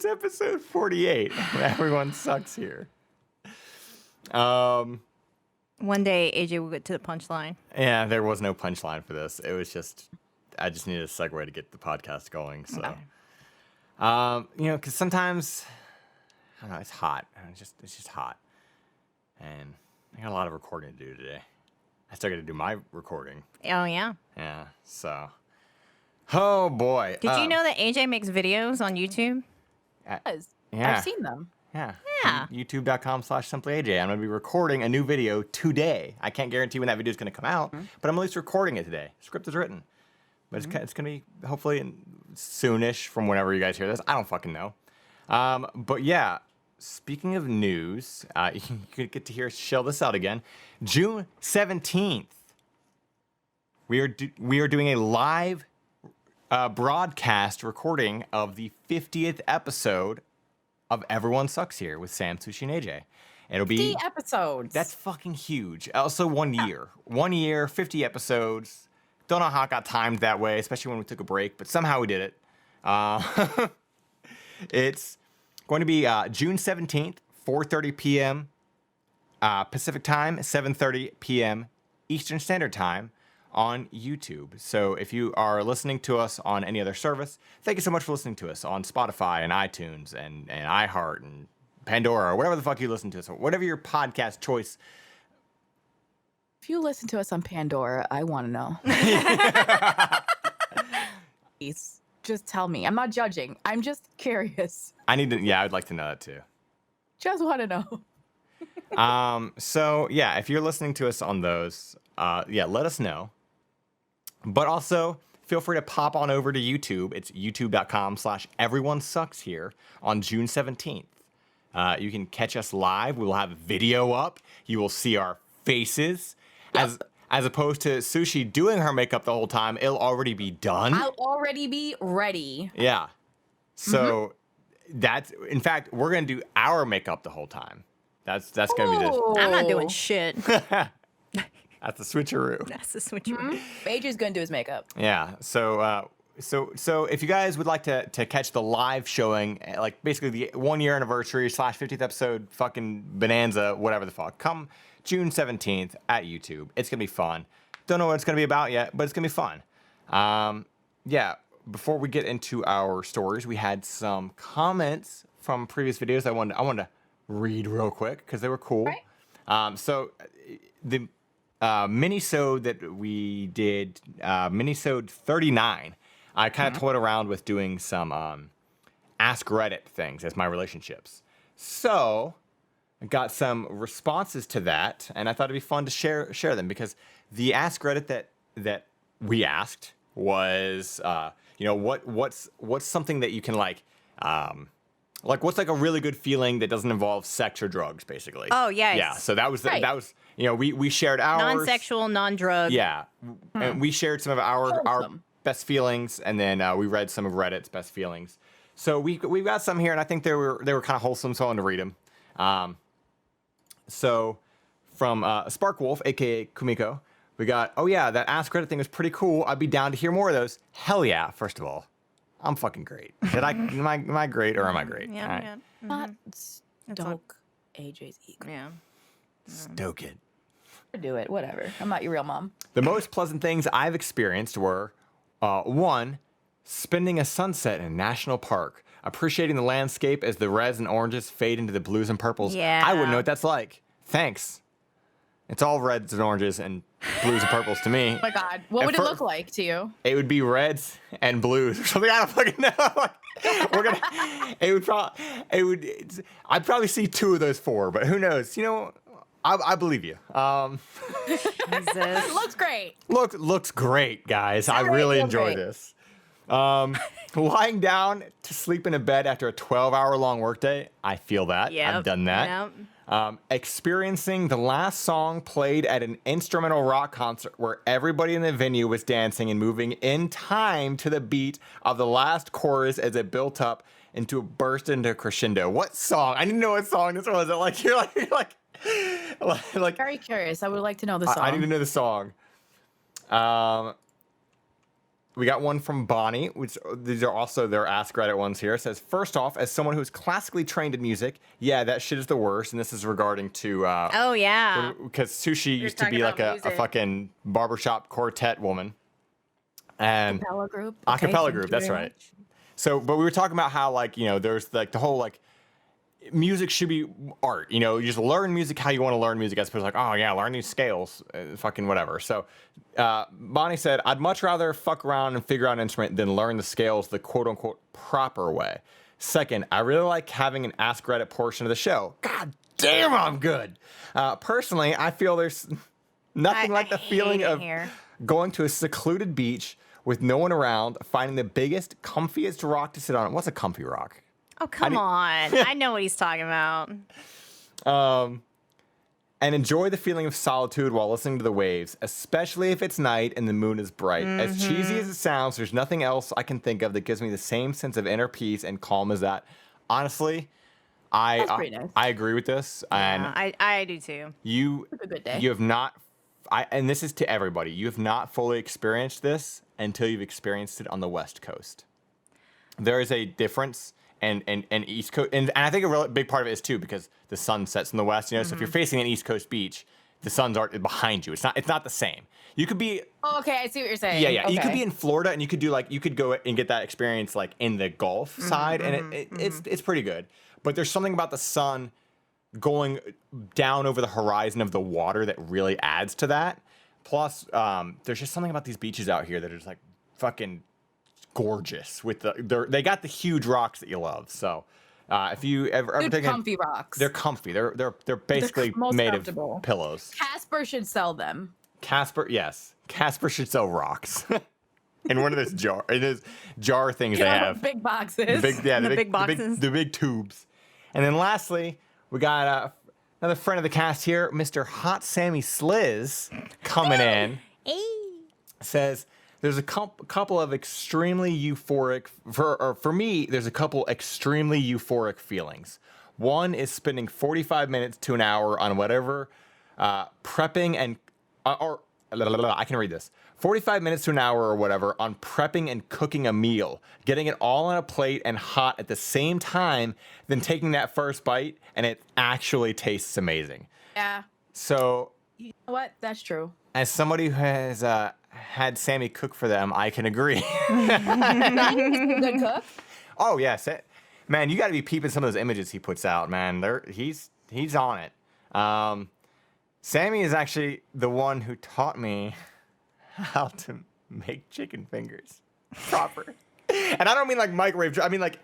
it's episode 48. Everyone sucks here. One day, AJ will get to the punchline. Yeah, there was no punchline for this. It was just, I just needed a segue to get the podcast going. So, because sometimes, I don't know, it's hot. It's just hot. And I got a lot of recording to do today. I still got to do my recording. Oh, yeah. Yeah, so. Oh, boy. Did you know that AJ makes videos on YouTube? Yeah. I've seen them. Yeah. Yeah. YouTube.com/SimplyAJ. I'm going to be recording a new video today. I can't guarantee when that video is going to come out, but I'm at least recording it today. The script is written. But it's going to be hopefully soonish from whenever you guys hear this. I don't fucking know. But yeah, speaking of news, you get to hear us shell this out again. June 17th, we are doing a live broadcast recording of the 50th episode of Everyone Sucks Here with Sam, Sushie, and AJ. It'll be 50 episodes. That's fucking huge. Also 1 year. 1 year, 50 episodes. Don't know how it got timed that way, especially when we took a break, but somehow we did it. It's going to be June 17th, 4:30 p.m. Pacific Time, 7:30 p.m. Eastern Standard Time on YouTube. So if you are listening to us on any other service, thank you so much for listening to us on Spotify and iTunes and iHeart and Pandora or whatever the fuck you listen to us, whatever your podcast choice. If you listen to us on Pandora, I want to know. Please, just tell me. I'm not judging. I'm just curious. I'd like to know that too. Just want to know. So yeah, if you're listening to us on those, let us know. But also, feel free to pop on over to YouTube. It's youtube.com/everyonesuckshere on June 17th. You can catch us live. We will have a video up. You will see our faces. Yep. As opposed to Sushie doing her makeup the whole time, it'll already be done. I'll already be ready. Yeah. So in fact, we're going to do our makeup the whole time. That's going to be this. I'm not doing shit. That's the switcheroo. That's the switcheroo. AJ's going to do his makeup. Yeah. So if you guys would like to catch the live showing, like basically the 1 year anniversary / 50th episode fucking bonanza, whatever the fuck, come June 17th at YouTube. It's going to be fun. Don't know what it's going to be about yet, but it's going to be fun. Yeah. Before we get into our stories, we had some comments from previous videos I wanted to read real quick because they were cool. Right. So the minisode that we did, minisode 39, I kind of toyed around with doing some Ask Reddit things as my relationships. So I got some responses to that, and I thought it'd be fun to share them because the Ask Reddit that we asked was, what's something that you can like what's like a really good feeling that doesn't involve sex or drugs, basically. Oh, yes. Yeah. So that was Right. we shared ours. Non-sexual, non-drug. Yeah, and we shared some of our Wholesome. best feelings, and then we read some of Reddit's best feelings. So we've got some here, and I think they were kind of wholesome, so I wanted to read them. So from Sparkwolf, aka Kumiko, we got, oh yeah, that Ask Reddit thing was pretty cool. I'd be down to hear more of those. Hell yeah! First of all, I'm fucking great. Am I great or am I great? Yeah, All right. yeah. Not stoke AJ's ego. Yeah. Stoke it. Do it, whatever. I'm not your real mom. The most pleasant things I've experienced were, 1, spending a sunset in a national park, appreciating the landscape as the reds and oranges fade into the blues and purples. Yeah. I wouldn't know what that's like. Thanks. It's all reds and oranges and blues and purples to me. Oh my God. What would it look like to you? It would be reds and blues or something. I don't fucking know. I'd probably see 2 of those 4, but who knows? I believe you. Jesus. It looks great. Looks great, guys. I really enjoy this. Lying down to sleep in a bed after a 12-hour long workday. I feel that. Yep. I've done that. Yep. Experiencing the last song played at an instrumental rock concert where everybody in the venue was dancing and moving in time to the beat of the last chorus as it built up into a burst into a crescendo. What song? I didn't know what song this was. You're like Very curious. I would like to know the song. I need to know the song. we got one from Bonnie, which these are also their Ask Reddit ones here. It says, first off, as someone who's classically trained in music, yeah, that shit is the worst. And this is regarding to... oh, yeah. Because Sushie used to talking be like about a music. fucking barbershop quartet woman. And Acapella group. Acapella group, that's right. So, but we were talking about how, like, you know, there's like the whole, like, music should be art. You know, you just learn music how you want to learn music as opposed to like, oh, yeah, learn these scales, fucking whatever. So Bonnie said, I'd much rather fuck around and figure out an instrument than learn the scales the quote-unquote proper way. Second, I really like having an Ask Reddit portion of the show. God damn, I'm good. Personally, I feel there's nothing like the feeling of going to a secluded beach with no one around, finding the biggest, comfiest rock to sit on. What's a comfy rock? Oh, come on. I know what he's talking about. And enjoy the feeling of solitude while listening to the waves, especially if it's night and the moon is bright. As cheesy as it sounds, there's nothing else I can think of that gives me the same sense of inner peace and calm as that. Honestly, That's pretty nice. I agree with this. And I do too. you a good day. you have not, and this is to everybody, you have not fully experienced this until you've experienced it on the West Coast. There is a difference. And East Coast, and I think a real big part of it is too because the sun sets in the west. You know, so if you're facing an East Coast beach, the sun's behind you. It's not the same. You could be. Oh, okay, I see what you're saying. Yeah. Okay. You could be in Florida, and you could go and get that experience like in the Gulf side, and it's pretty good. But there's something about the sun going down over the horizon of the water that really adds to that. Plus, there's just something about these beaches out here that are just like fucking gorgeous with they got the huge rocks that you love. So if you ever taken comfy rocks, they're comfy. They're basically made of pillows. Casper should sell them. Casper should sell rocks. In one of those jar things they have. Big boxes. The big boxes. The big tubes. And then lastly, we got another friend of the cast here, Mr. Hot Sammy Sliz, coming in. Says, there's a couple of extremely euphoric, for me, there's a couple extremely euphoric feelings. One is spending 45 minutes to an hour on whatever, prepping and, I can read this. 45 minutes to an hour or whatever on prepping and cooking a meal, getting it all on a plate and hot at the same time, then taking that first bite and it actually tastes amazing. Yeah. So. You know what? That's true. As somebody who has had Sammy cook for them, I can agree. He's a good cook. Oh yes, man, you got to be peeping some of those images he puts out, man. He's on it. Sammy is actually the one who taught me how to make chicken fingers proper. And I don't mean like microwave. I mean like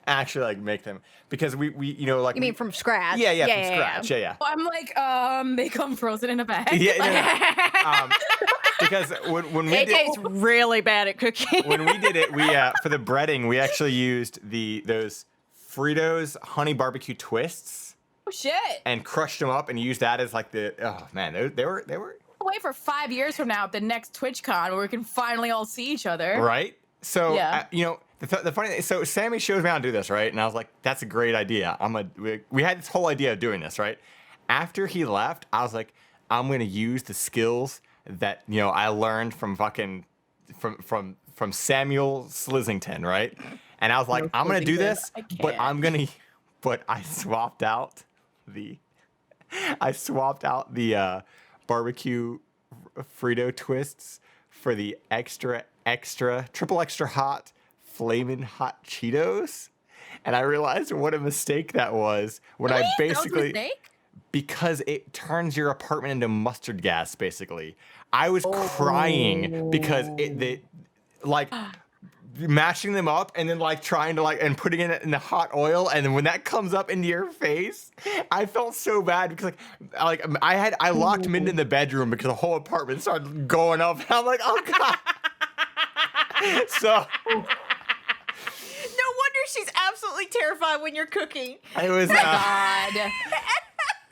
actually like make them because we like. You mean from scratch? Yeah, from scratch. Yeah. Well, I'm like, they come frozen in a bag. Yeah. Because when we AJ's really bad at cooking. When we did it, we for the breading, we actually used those Fritos honey barbecue twists. Oh shit! And crushed them up and used that as like they were. Wait for 5 years from now at the next TwitchCon where we can finally all see each other. Right. So yeah. The funny thing, so Sammy shows me how to do this, right? And I was like, that's a great idea. We had this whole idea of doing this, right? After he left, I was like, I'm gonna use the skills that I learned from Samuel Slizington, right? And I was like, I'm gonna do this, but I swapped out the barbecue Frito twists for the triple extra hot flamin' hot Cheetos, and I realized what a mistake that was when I basically because it turns your apartment into mustard gas. Basically, I was crying because mashing them up and then trying to and putting it in the hot oil, and then when that comes up into your face, I felt so bad because I locked Min in the bedroom because the whole apartment started going up. And I'm like, oh god. So. No wonder she's absolutely terrified when you're cooking. It was God.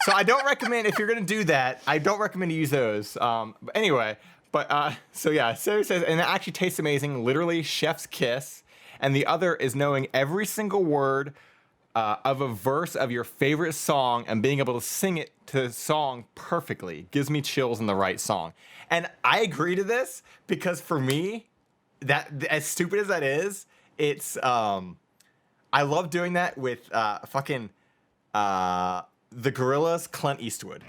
So I don't recommend, if you're gonna do that, I don't recommend to use those. But anyway, so yeah, Sarah says, and it actually tastes amazing, literally chef's kiss. And the other is knowing every single word of a verse of your favorite song and being able to sing it to the song perfectly. Gives me chills in the right song. And I agree to this because for me, that as stupid as that is, it's I love doing that with fucking the Gorillas, Clint Eastwood.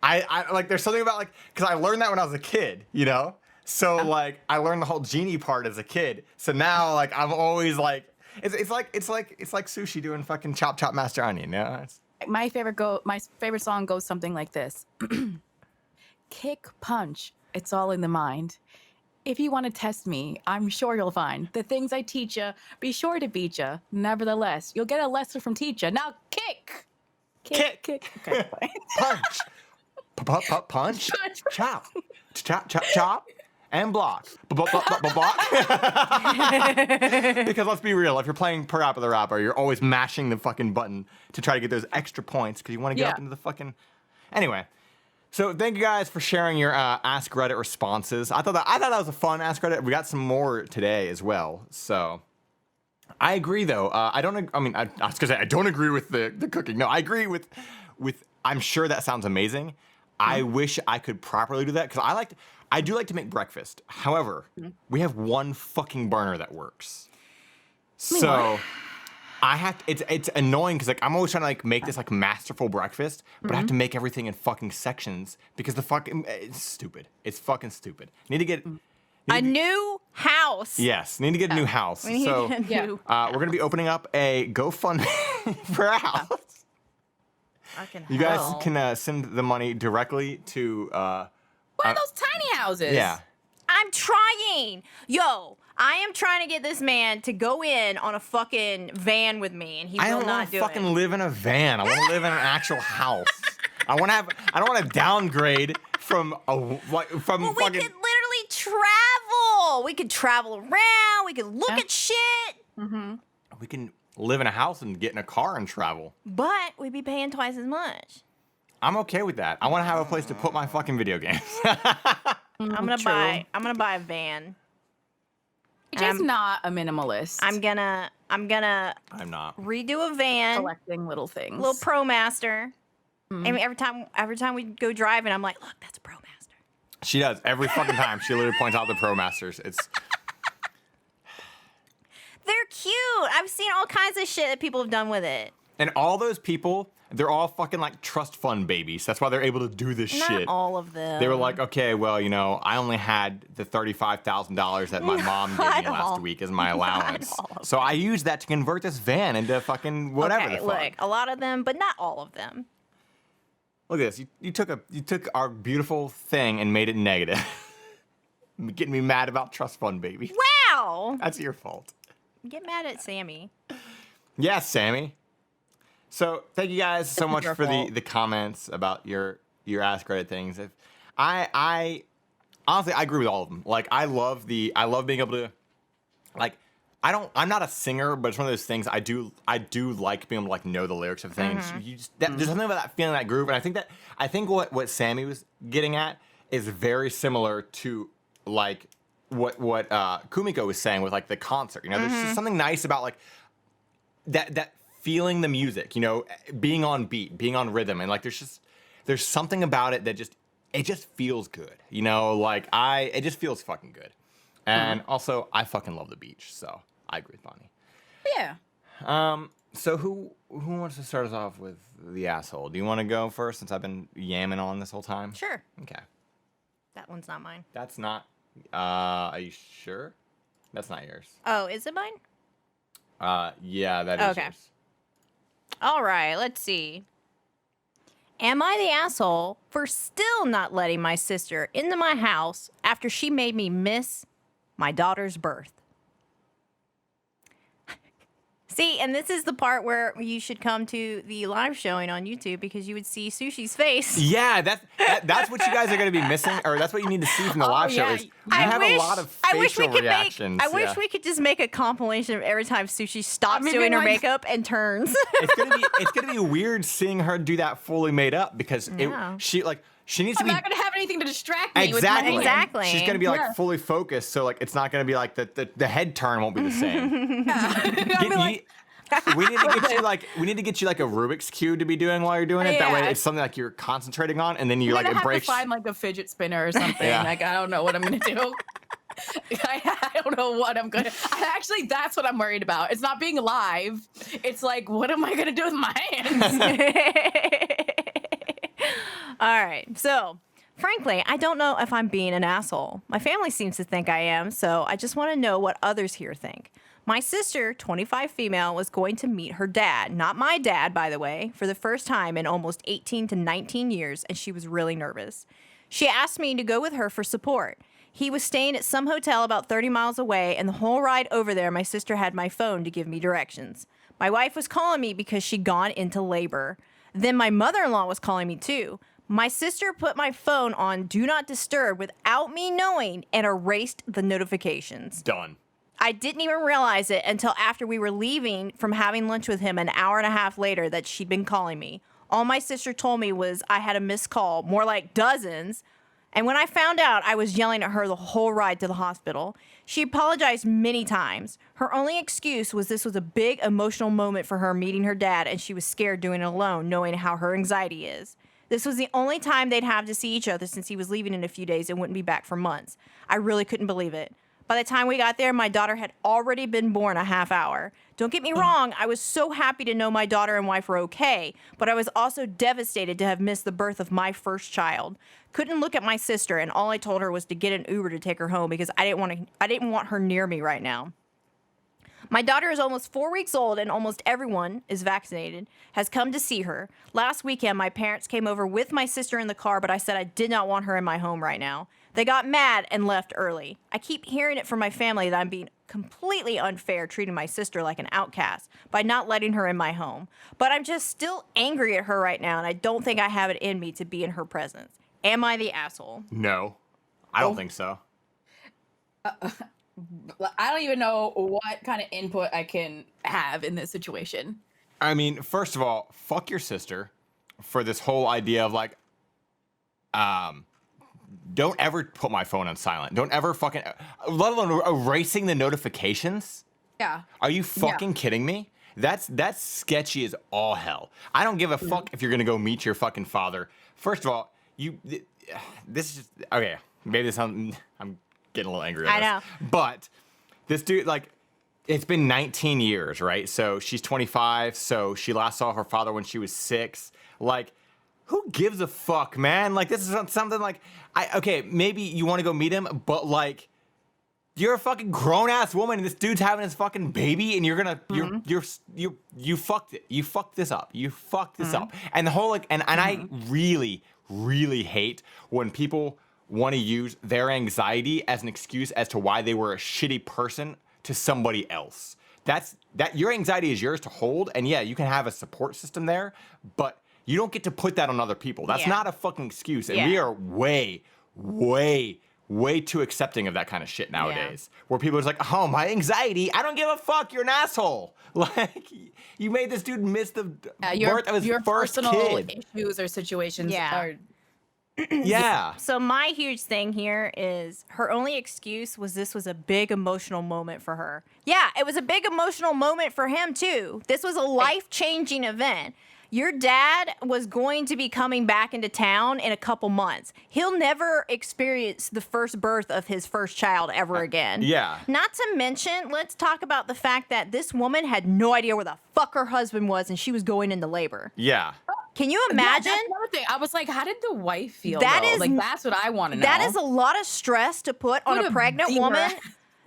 I like there's something about like because I learned that when I was a kid, you know. So like I learned the whole genie part as a kid. So now like I'm always like it's like Sushi doing fucking chop chop master onion. You know? My favorite song goes something like this. Kick, punch, it's all in the mind. If you want to test me, I'm sure you'll find the things I teach ya, be sure to beat ya. Nevertheless, you'll get a lesson from teacher. Now kick. Kick. Okay, Punch. Punch. Chop. Chop, chop, chop. And block. Block. Because let's be real, if you're playing Parappa the Rapper, you're always mashing the fucking button to try to get those extra points because you want to get up into the fucking... Anyway, so thank you guys for sharing your Ask Reddit responses. I thought that was a fun Ask Reddit. We got some more today as well. So I agree, though. I was going to say I don't agree with the cooking. No, I agree with I'm sure that sounds amazing. I wish I could properly do that because I do like to make breakfast. However, we have one fucking burner that works. So I have to, it's annoying because like I'm always trying to like make this like masterful breakfast, but I have to make everything in fucking sections because it's stupid. It's fucking stupid. Need to get a new house. Yes, need to get a new house. We need So a new- we're gonna be opening up a GoFundMe for a house. You guys can send the money directly to. What are those tiny houses? Yeah. I'm trying. Yo, I am trying to get this man to go in on a fucking van with me, and he will not do it. I don't want to fucking live in a van. I want to live in an actual house. I don't want to downgrade from We fucking. could literally travel. We could travel around. We could look at shit. We can live in a house and get in a car and travel. But we'd be paying twice as much. I'm okay with that. I want to have a place to put my fucking video games. I'm gonna buy a van. AJ's not a minimalist. I'm gonna I'm not. redo a van, collecting little things. little ProMaster. And every time we go driving, I'm like, look, that's a ProMaster. She does every fucking time. She literally points out the ProMasters. It's. They're cute. I've seen all kinds of shit that people have done with it. And all those people, they're all fucking like trust fund babies. That's why they're able to do this Not shit. all of them. They were like, okay, well, you know, I only had the $35,000 that my mom gave me Not last all. week as my allowance. all of So I used that to convert this van into fucking whatever okay, the fuck. look, a lot of them, but not all of them. Look at this. You took our beautiful thing and made it negative. Getting me mad about trust fund babies. Wow. That's your fault. Get mad at Sammy. Yeah, Sammy. So thank you guys so much your for fault. the comments about your Ask Reddit things. I honestly I agree with all of them. Like I love being able to like I'm not a singer, but it's one of those things I do like being able to like know the lyrics of things. There's something about that feeling, that groove, and I think what Sammy was getting at is very similar to like what Kumiko was saying with like the concert. You know, there's just something nice about like that feeling the music, you know, being on beat, being on rhythm, and like there's something about it that just feels good, you know, like it just feels fucking good. And also I fucking love the beach, so I agree with Bonnie. Yeah. So who wants to start us off with the asshole? Do you want to go first since I've been yamming on this whole time? Sure. Okay. That one's not mine. That's not are you sure? That's not yours. Oh, is it mine? Yeah, that is Okay. yours. All right, let's see. Am I the asshole for still not letting my sister into my house after she made me miss my daughter's birth? See, and this is the part where you should come to the live showing on YouTube because you would see Sushi's face. Yeah, that's what you guys are going to be missing, or that's what you need to see from the live show. yeah. Is you have a lot of facial reactions. I wish we could just make a compilation of every time Sushi stops Maybe doing her like- makeup and turns. It's gonna be weird seeing her do that fully made up because Yeah. she needs to I'm be not gonna have anything to distract me. exactly. With my Exactly. She's gonna be like Yeah. fully focused, so like it's not gonna be like the head turn won't be the same. I'll be like, We need to get you like a Rubik's cube to be doing while you're doing it. That way Yeah. it's something like you're concentrating on, and then you I'm like gonna it have breaks. to find like a fidget spinner or something. Yeah. Like I don't know what I'm gonna do. I don't know what I'm gonna. Actually, that's what I'm worried about. It's not being live. It's like, what am I gonna do with my hands? All right. So, frankly, I don't know if I'm being an asshole. My family seems to think I am, so I just want to know what others here think. My sister, 25 female, was going to meet her dad, not my dad, by the way, for the first time in almost 18 to 19 years, and she was really nervous. She asked me to go with her for support. He was staying at some hotel about 30 miles away, and the whole ride over there, my sister had my phone to give me directions. My wife was calling me because she'd gone into labor. Then my mother-in-law was calling me too. My sister put my phone on Do Not Disturb without me knowing and erased the notifications. Done. I didn't even realize it until after we were leaving from having lunch with him an hour and a half later that she'd been calling me. All my sister told me was I had a missed call, more like dozens. And when I found out, I was yelling at her the whole ride to the hospital. She apologized many times. Her only excuse was this was a big emotional moment for her meeting her dad, and she was scared doing it alone, knowing how her anxiety is. This was the only time they'd have to see each other since he was leaving in a few days and wouldn't be back for months. I really couldn't believe it. By the time we got there, my daughter had already been born a half hour. Don't get me wrong, I was so happy to know my daughter and wife were okay, but I was also devastated to have missed the birth of my first child. Couldn't look at my sister, and all I told her was to get an Uber to take her home because I didn't want her near me right now. My daughter is almost 4 weeks old, and almost everyone is vaccinated, has come to see her. Last weekend, my parents came over with my sister in the car, but I said I did not want her in my home right now. They got mad and left early. I keep hearing it from my family that I'm being completely unfair treating my sister like an outcast by not letting her in my home. But I'm just still angry at her right now, and I don't think I have it in me to be in her presence. Am I the asshole? No, I don't think so. I don't even know what kind of input I can have in this situation. I mean, first of all, fuck your sister for this whole idea of like, don't ever put my phone on silent. Don't ever fucking, let alone erasing the notifications. Yeah. Are you fucking kidding me? That's sketchy as all hell. I don't give a fuck if you're gonna go meet your fucking father. First of all, this is just, okay, maybe this sounds, I'm getting a little angry at this. I know. But this dude, like, it's been 19 years, right? So she's 25, so she last saw her father when she was 6. Like, who gives a fuck, man? Like, this is something like, okay, maybe you want to go meet him, but like, you're a fucking grown-ass woman, and this dude's having his fucking baby, and you're gonna, you fucked it. You fucked this up. You fucked this up. And the whole, like, and I really, really hate when people want to use their anxiety as an excuse as to why they were a shitty person to somebody else. That your anxiety is yours to hold, and yeah, you can have a support system there, but you don't get to put that on other people. That's not a fucking excuse, and we are way, way, way too accepting of that kind of shit nowadays. Where people are just like, oh, my anxiety, I don't give a fuck, you're an asshole. Like, you made this dude miss the birth of his your first personal kid. issues or situations are... Yeah. So my huge thing here is her only excuse was this was a big emotional moment for her. Yeah, it was a big emotional moment for him too. This was a life-changing event. Your dad was going to be coming back into town in a couple months. He'll never experience the first birth of his first child ever again. Yeah. Not to mention, let's talk about the fact that this woman had no idea where the fuck her husband was and she was going into labor. Yeah. Can you imagine? Yeah, that's another thing. I was like, how did the wife feel? That though? is- like, that's what I want to know. That is a lot of stress to put on Put a a pregnant deer- woman.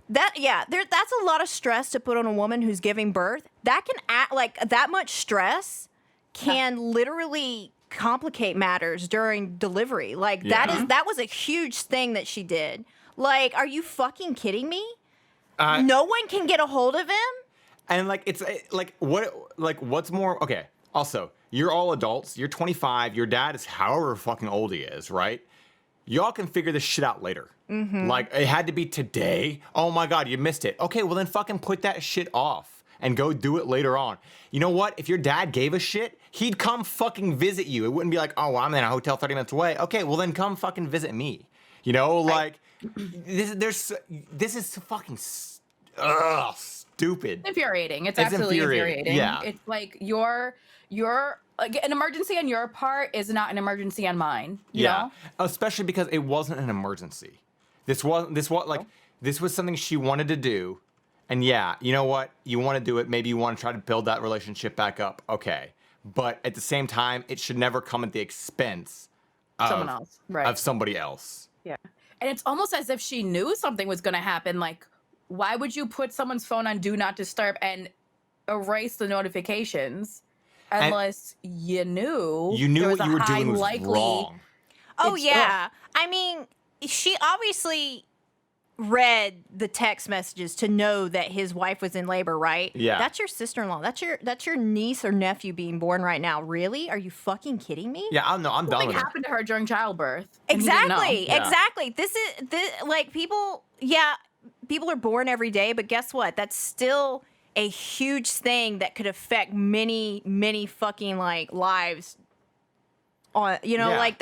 That's a lot of stress to put on a woman who's giving birth. That can act like that much stress can literally complicate matters during delivery. Like that was a huge thing that she did. Like, are you fucking kidding me? No one can get a hold of him? And like, it's like, what's more, okay. Also, you're all adults. You're 25. Your dad is however fucking old he is, right? Y'all can figure this shit out later. Like, it had to be today. Oh my God, you missed it. Okay, well then fucking put that shit off and go do it later on. You know what? If your dad gave a shit, he'd come fucking visit you. It wouldn't be like, oh, well, I'm in a hotel 30 minutes away. Okay, well then come fucking visit me. You know, like, this is fucking stupid. It's infuriating. It's absolutely infuriating. Yeah. It's like your like an emergency on your part is not an emergency on mine. You know? Especially because it wasn't an emergency. This was like, this was something she wanted to do. And yeah, you know what? You want to do it. Maybe you want to try to build that relationship back up. Okay. But at the same time, it should never come at the expense of Someone else. Right. of somebody else. Yeah. And it's almost as if she knew something was going to happen. Like, why would you put someone's phone on Do Not Disturb and erase the notifications unless you knew there was what you were doing was likely wrong. Oh, It's- yeah. I mean, she obviously read the text messages to know that his wife was in labor, right? Yeah. That's your sister-in-law. That's your niece or nephew being born right now. Really? Are you fucking kidding me? Yeah, I'm done Something with it. happened to her during childbirth. and he didn't know. Exactly. Yeah. Exactly. This like people, yeah, people are born every day, but guess what? That's still a huge thing that could affect many, many fucking like lives on, Yeah. like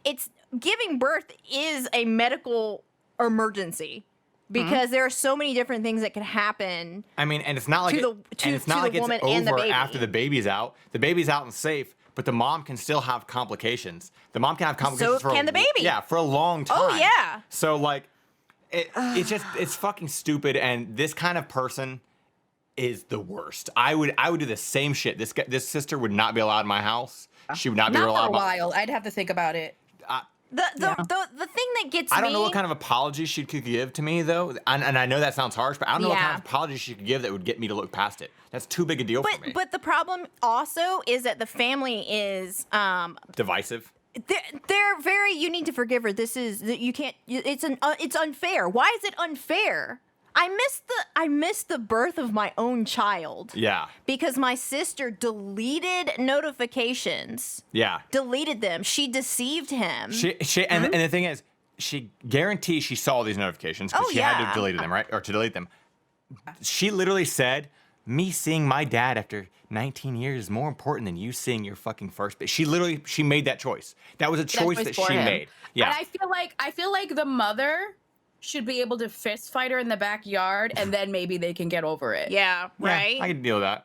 it's giving birth is a medical emergency because there are so many different things that could happen. I mean, and it's not like To it's the woman it's and the over baby. after the baby's out. The baby's out and safe, but the mom can still have complications. The mom can have complications So can the baby. Yeah, for a long time. Oh, yeah. So like, it's fucking stupid. And this kind of person is the worst. I would do the same shit. This sister would not be allowed in my house. She would not be Not for allowed. a while. I'd have to think about it. The thing that gets I don't me, know what kind of apology she could give to me though, and I know that sounds harsh, but I don't know what kind Yeah. of apology she could give that would get me to look past it. That's too big a deal for me. But the problem also is that the family is Divisive. they're very, you need to forgive her. This is that you can't. It's unfair. Why is it unfair? I missed the birth of my own child. Yeah. Because my sister deleted notifications. Yeah. Deleted them. She deceived him. And the thing is, she guarantees she saw these notifications because Oh, she had to yeah. delete them, right? Or to delete them. She literally said, "Me seeing my dad after 19 years is more important than you seeing your fucking first baby." She made that choice. That was a choice that for she him. made. Yeah. And I feel like the mother should be able to fist fight her in the backyard, and then maybe they can get over it. Yeah, right. Yeah, I can deal with that.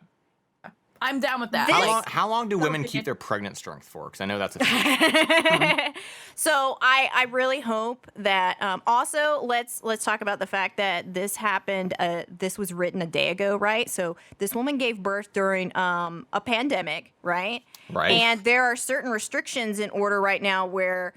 I'm down with that. How long do women keep their pregnant strength for? Because I know that's a thing. So I really hope that also let's talk about the fact that this happened. This was written a day ago, right? So this woman gave birth during a pandemic, right? Right. And there are certain restrictions in order right now where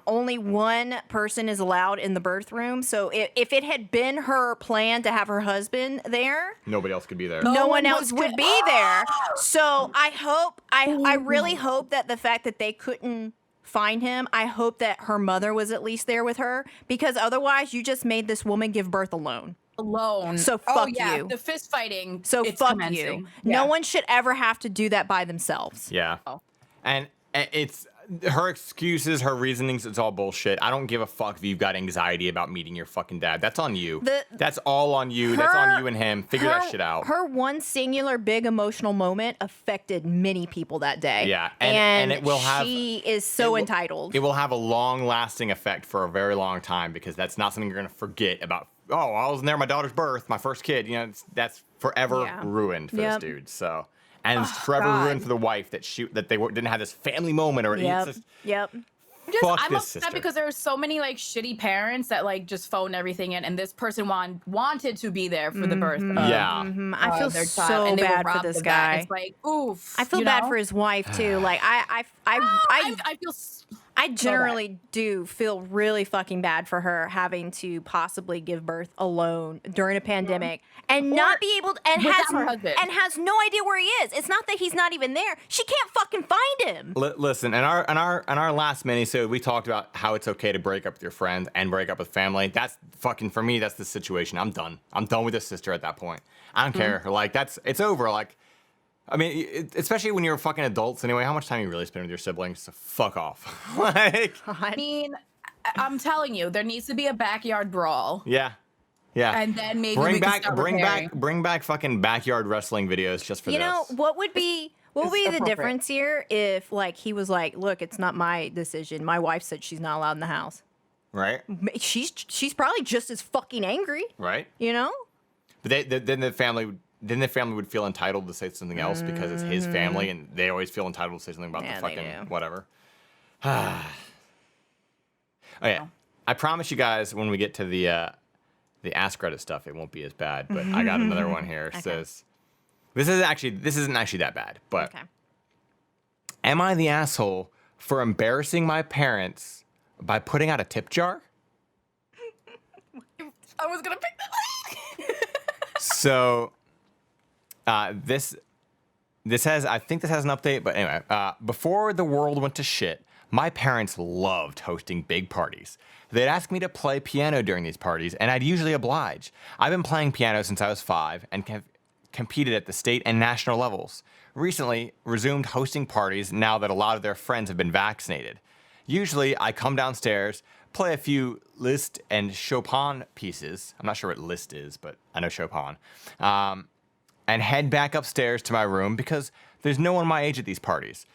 only one person is allowed in the birth room. So if it had been her plan to have her husband there, Nobody else could be there. no one one else was would good. be there. So I really hope that the fact that they couldn't find him, I hope that her mother was at least there with her, because otherwise you just made this woman give birth alone. Alone. So oh, fuck yeah, you. The fist fighting. So it's fuck commencing. you. Yeah. No one should ever have to do that by themselves. Yeah. Oh. And it's her excuses, her reasonings, it's all bullshit. I don't give a fuck if you've got anxiety about meeting your fucking dad. That's on you. That's all on you. That's on you and him. Figure that shit out. Her one singular big emotional moment affected many people that day. Yeah, and it will have- she is so entitled. It will have a long-lasting effect for a very long time because that's not something you're gonna forget about. Oh, I was there at my daughter's birth, my first kid. You know, that's forever Yeah. ruined for Yep. this dude. So, and it's forever God. ruined for the wife that didn't have this family moment or Yep. it's just, Yep. fuck I'm this upset sister. because there are so many like shitty parents that like just phone everything in, and this person wanted to be there for the birth. Of, Yeah. I feel their child, so and they were bad for robbed this of that. guy. It's like, oof. I feel you bad know? for his wife too. Like I feel. I generally do feel really fucking bad for her having to possibly give birth alone during a pandemic and not be able to, and without her husband. has no idea where he is. It's not that he's not even there. She can't fucking find him. Listen, in our last minisode, we talked about how it's okay to break up with your friends and break up with family. That's fucking, for me, that's the situation. I'm done. I'm done with this sister at that point. I don't care. Like, it's over. Like, I mean, especially when you're fucking adults anyway, how much time you really spend with your siblings? So fuck off. Like, I mean, I'm telling you, there needs to be a backyard brawl, yeah. Yeah. and then maybe we can start repairing. bring back fucking backyard wrestling videos just for You this. know what would be the appropriate. difference here if like he was like, look, it's not my decision. My wife said she's not allowed in the house. Right? She's probably just as fucking angry. Right? You know? But then the family would feel entitled to say something else because it's his family and they always feel entitled to say something about Yeah, the they fucking do. whatever. Oh yeah. I promise you guys when we get to the the Ask Reddit stuff, it won't be as bad. But I got another one here. It Okay. says, this isn't actually that bad. But Okay. am I the asshole for embarrassing my parents by putting out a tip jar? I was gonna pick that. So, this has, I think this has an update, but anyway, before the world went to shit, my parents loved hosting big parties. They'd ask me to play piano during these parties, and I'd usually oblige. I've been playing piano since I was 5 and have competed at the state and national levels. Recently, resumed hosting parties now that a lot of their friends have been vaccinated. Usually, I come downstairs, play a few Liszt and Chopin pieces. I'm not sure what Liszt is, but I know Chopin. And head back upstairs to my room because there's no one my age at these parties.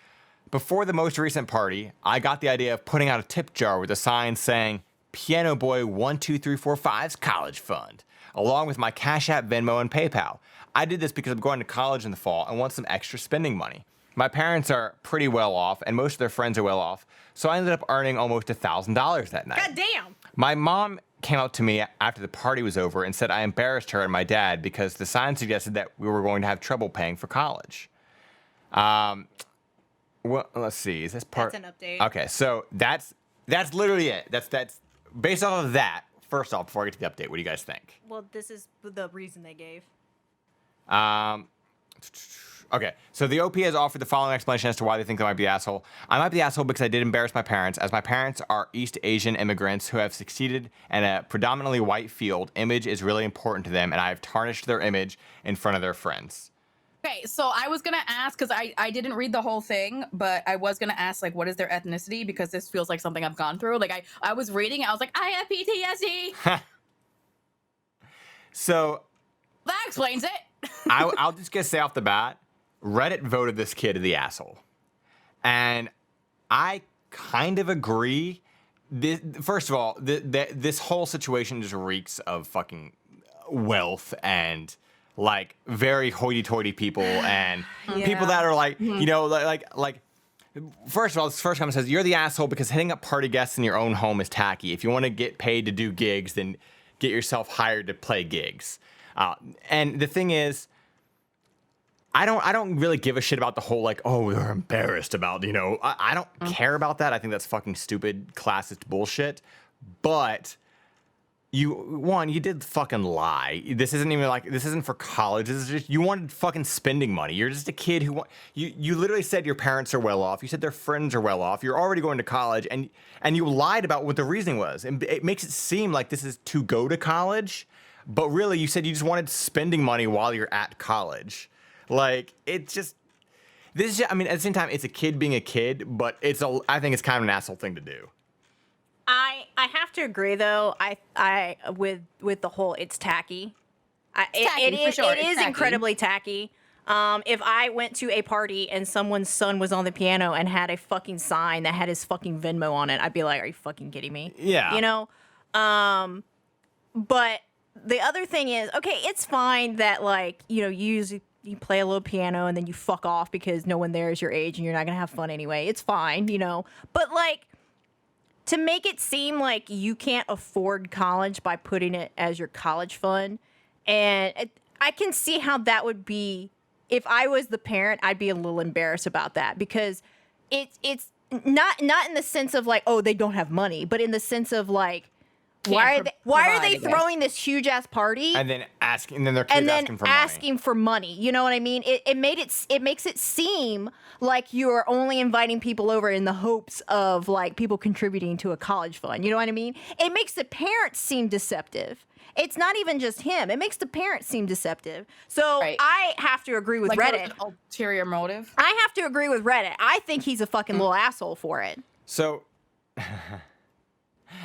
Before the most recent party, I got the idea of putting out a tip jar with a sign saying, Piano Boy 12345's College Fund, along with my Cash App, Venmo, and PayPal. I did this because I'm going to college in the fall and want some extra spending money. My parents are pretty well off, and most of their friends are well off, so I ended up earning almost $1,000 that night. God damn. My mom came up to me after the party was over and said I embarrassed her and my dad because the sign suggested that we were going to have trouble paying for college. Well, let's see. Is this part? That's an update. Okay, so that's literally it. That's based off of that. First off, before I get to the update, what do you guys think? Well, this is the reason they gave. Okay, so the OP has offered the following explanation as to why they think they might be the asshole. I might be the asshole because I did embarrass my parents, as my parents are East Asian immigrants who have succeeded in a predominantly white field. Image is really important to them, and I have tarnished their image in front of their friends. Okay, so I was gonna ask, because I didn't read the whole thing, but I was gonna ask, like, what is their ethnicity? Because this feels like something I've gone through. Like, I was reading, I was like, I have PTSD. So That explains it. I'll just get say off the bat, Reddit voted this kid the asshole. And I kind of agree. First of all, this whole situation just reeks of fucking wealth and like very hoity-toity people and people that are like, you know, like first of all, this first comment says, you're the asshole because hitting up party guests in your own home is tacky. If you want to get paid to do gigs, then get yourself hired to play gigs. And the thing is, I don't really give a shit about the whole like, oh, we're embarrassed about, you know, I don't care about that. I think that's fucking stupid, classist bullshit. But you did fucking lie. This isn't for college. This is just, you wanted fucking spending money. You're just a kid who you literally said your parents are well off. You said their friends are well off. You're already going to college and you lied about what the reasoning was. And it makes it seem like this is to go to college, but really you said you just wanted spending money while you're at college. Like, it's just, this is, I mean, at the same time, it's a kid being a kid, but I think it's kind of an asshole thing to do. I have to agree though. I with the whole it's tacky. It is tacky. incredibly tacky. If I went to a party and someone's son was on the piano and had a fucking sign that had his fucking Venmo on it, I'd be like, are you fucking kidding me? Yeah. You know? But the other thing is, okay, it's fine that like, you know, you play a little piano and then you fuck off because no one there is your age and you're not gonna have fun anyway. It's fine, you know? But like, to make it seem like you can't afford college by putting it as your college fund, and I can see how that would be. If I was the parent, I'd be a little embarrassed about that because it's not in the sense of like, oh, they don't have money, but in the sense of like, why are they throwing this huge ass party And then their kids asking for money. asking for money? You know what I mean? It makes it seem like you're only inviting people over in the hopes of like people contributing to a college fund. You know what I mean? It makes the parents seem deceptive. It's not even just him. It makes the parents seem deceptive. So Right. I have to agree with Like, there was Reddit. an ulterior motive. I have to agree with Reddit. I think he's a fucking little asshole for it. So,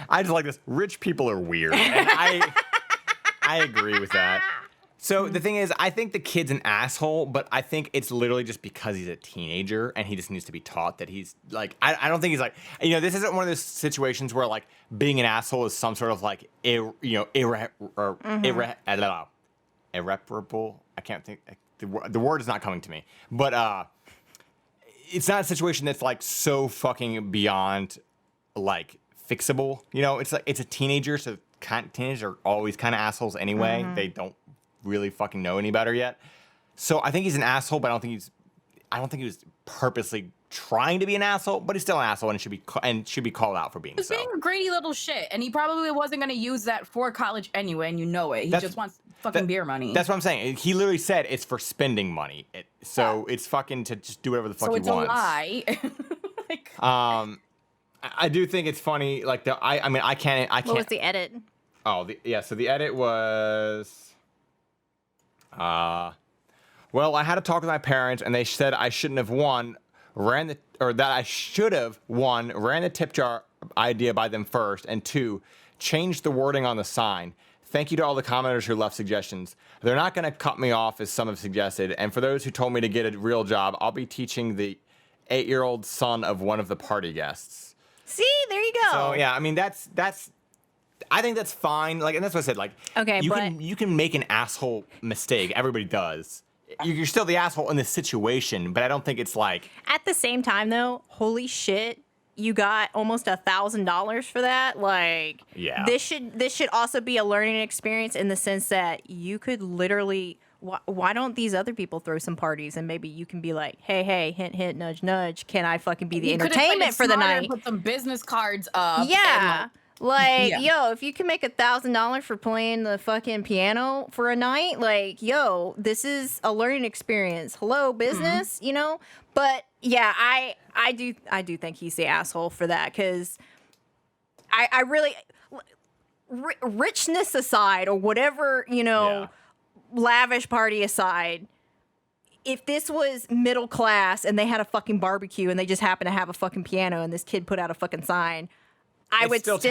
I just like this. Rich people are weird. And I agree with that. So the thing is, I think the kid's an asshole, but I think it's literally just because he's a teenager and he just needs to be taught that he's like, I don't think he's like, you know, this isn't one of those situations where like being an asshole is some sort of like, irreparable. I can't think, the word is not coming to me, but it's not a situation that's like so fucking beyond like fixable. You know, it's like, it's a teenager, so teenagers are always kind of assholes anyway. They don't really fucking know any better yet. So I think he's an asshole, but I don't think he was purposely trying to be an asshole, but he's still an asshole and should be called out for being He's so. being a greedy little shit, and he probably wasn't going to use that for college anyway, and you know it. He just wants fucking beer money. That's what I'm saying. He literally said it's for spending money. It's fucking to just do whatever the fuck he wants. So it's a lie. Like, I do think it's funny. Like I can't. What was the edit? Oh, so the edit was, well, I had to talk with my parents, and they said I shouldn't have won. That I should have won. Ran the tip jar idea by them first, and 2, changed the wording on the sign. Thank you to all the commenters who left suggestions. They're not going to cut me off as some have suggested. And for those who told me to get a real job, I'll be teaching the 8-year-old son of one of the party guests. See, there you go. So yeah, I mean that's. I think that's fine. Like, and that's what I said. Like, okay, you can make an asshole mistake. Everybody does. You're still the asshole in this situation, but I don't think it's like. At the same time, though, holy shit, you got almost $1,000 for that. Like, yeah, this should also be a learning experience in the sense that you could literally. Why don't these other people throw some parties and maybe you can be like, hey, hint, hint, nudge, nudge. Can I fucking be the entertainment for the night? Put some business cards up. Yeah. Yo, if you can make $1,000 for playing the fucking piano for a night, like, yo, this is a learning experience. Hello, business, you know? But yeah, I do think he's the asshole for that because I really, richness aside or whatever, you know, lavish party aside, if this was middle class and they had a fucking barbecue and they just happened to have a fucking piano and this kid put out a fucking sign, I would still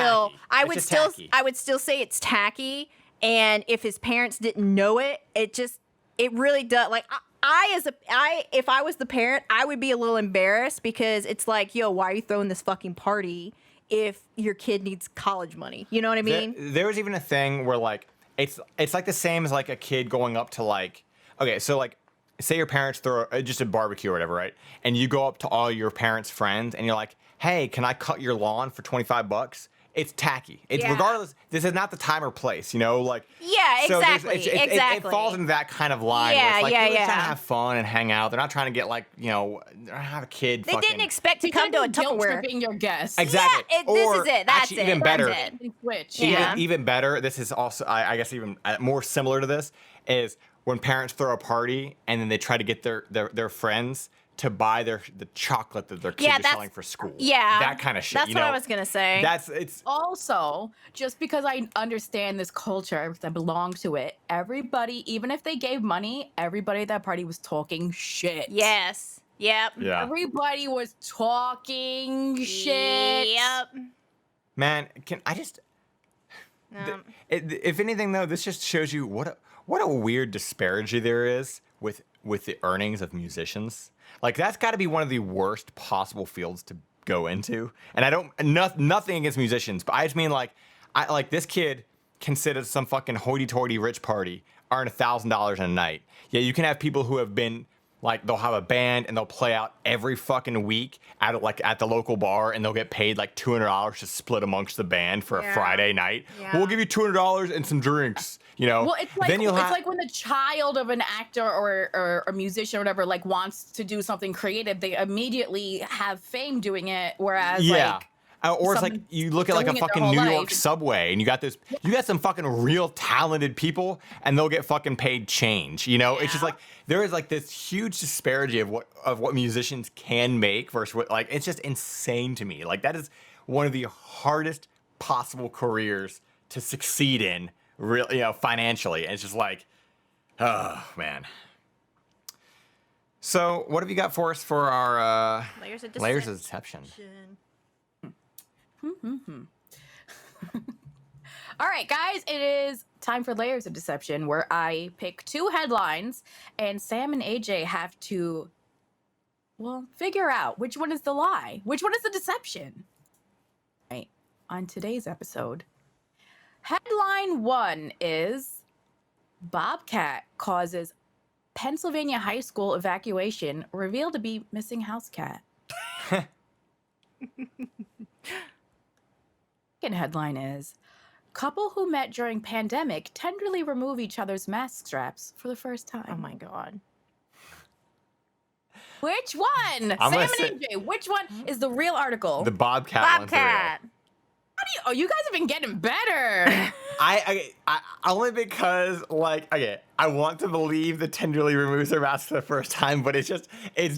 say it's tacky. And if his parents didn't know it, it really does. Like if I was the parent, I would be a little embarrassed because it's like, yo, why are you throwing this fucking party if your kid needs college money? You know what I mean? There was even a thing where like, it's like the same as like a kid going up to like, okay, so like, say your parents throw just a barbecue or whatever, right? And you go up to all your parents' friends and you're like, hey, can I cut your lawn for $25? It's tacky. It's regardless. This is not the time or place, you know. Like so exactly. It falls into that kind of line. Where it's like, they're trying to have fun and hang out. They're not trying to get like have a kid. They didn't expect to come to a Tupperware. Being your guest. Exactly. Yeah, this is it. That's it. Even better. Switch. Even better. This is also, I guess, even more similar to this is when parents throw a party and then they try to get their friends to buy the chocolate that their kids are selling for school. Yeah. That kind of shit. That's what I was going to say. It's also, just because I understand this culture, because I belong to it, everybody, even if they gave money, everybody at that party was talking shit. Yes. Yep. Yeah. Everybody was talking shit. Yep. Man, can I just... if anything, though, this just shows you what a weird disparity there is with the earnings of musicians. Like, that's got to be one of the worst possible fields to go into. And I don't... nothing against musicians, but I just mean, like, this kid can sit at some fucking hoity-toity rich party, earn $1,000 in a night. Yeah, you can have people who have been... Like, they'll have a band and they'll play out every fucking week at the local bar and they'll get paid like $200 to split amongst the band for a Friday night. Yeah. We'll give you $200 and some drinks, you know. Well, it's like, like when the child of an actor or a musician or whatever like wants to do something creative, they immediately have fame doing it. Whereas or it's like you look at like a fucking New York subway and you got some fucking real talented people and they'll get fucking paid change, you know? It's just like there is like this huge disparity of what musicians can make versus what, like, it's just insane to me. Like, that is one of the hardest possible careers to succeed in, really, you know, financially. And it's just like, oh man. So what have you got for us for our layers of deception? All right, guys, it is time for Layers of Deception, where I pick 2 headlines and Sam and AJ have to, figure out which one is the lie, which one is the deception. Right, on today's episode, headline 1 is Bobcat causes Pennsylvania high school evacuation, revealed to be missing house cat. Second headline is Couple who met during pandemic tenderly remove each other's mask straps for the first time. Oh my God. Which one? I'm Sam gonna and say- AJ, which one is the real article? The Bobcat one's the real. Bobcat. Oh, you guys have been getting better. I only because like okay, I want to believe the tenderly removes her mask for the first time, but it's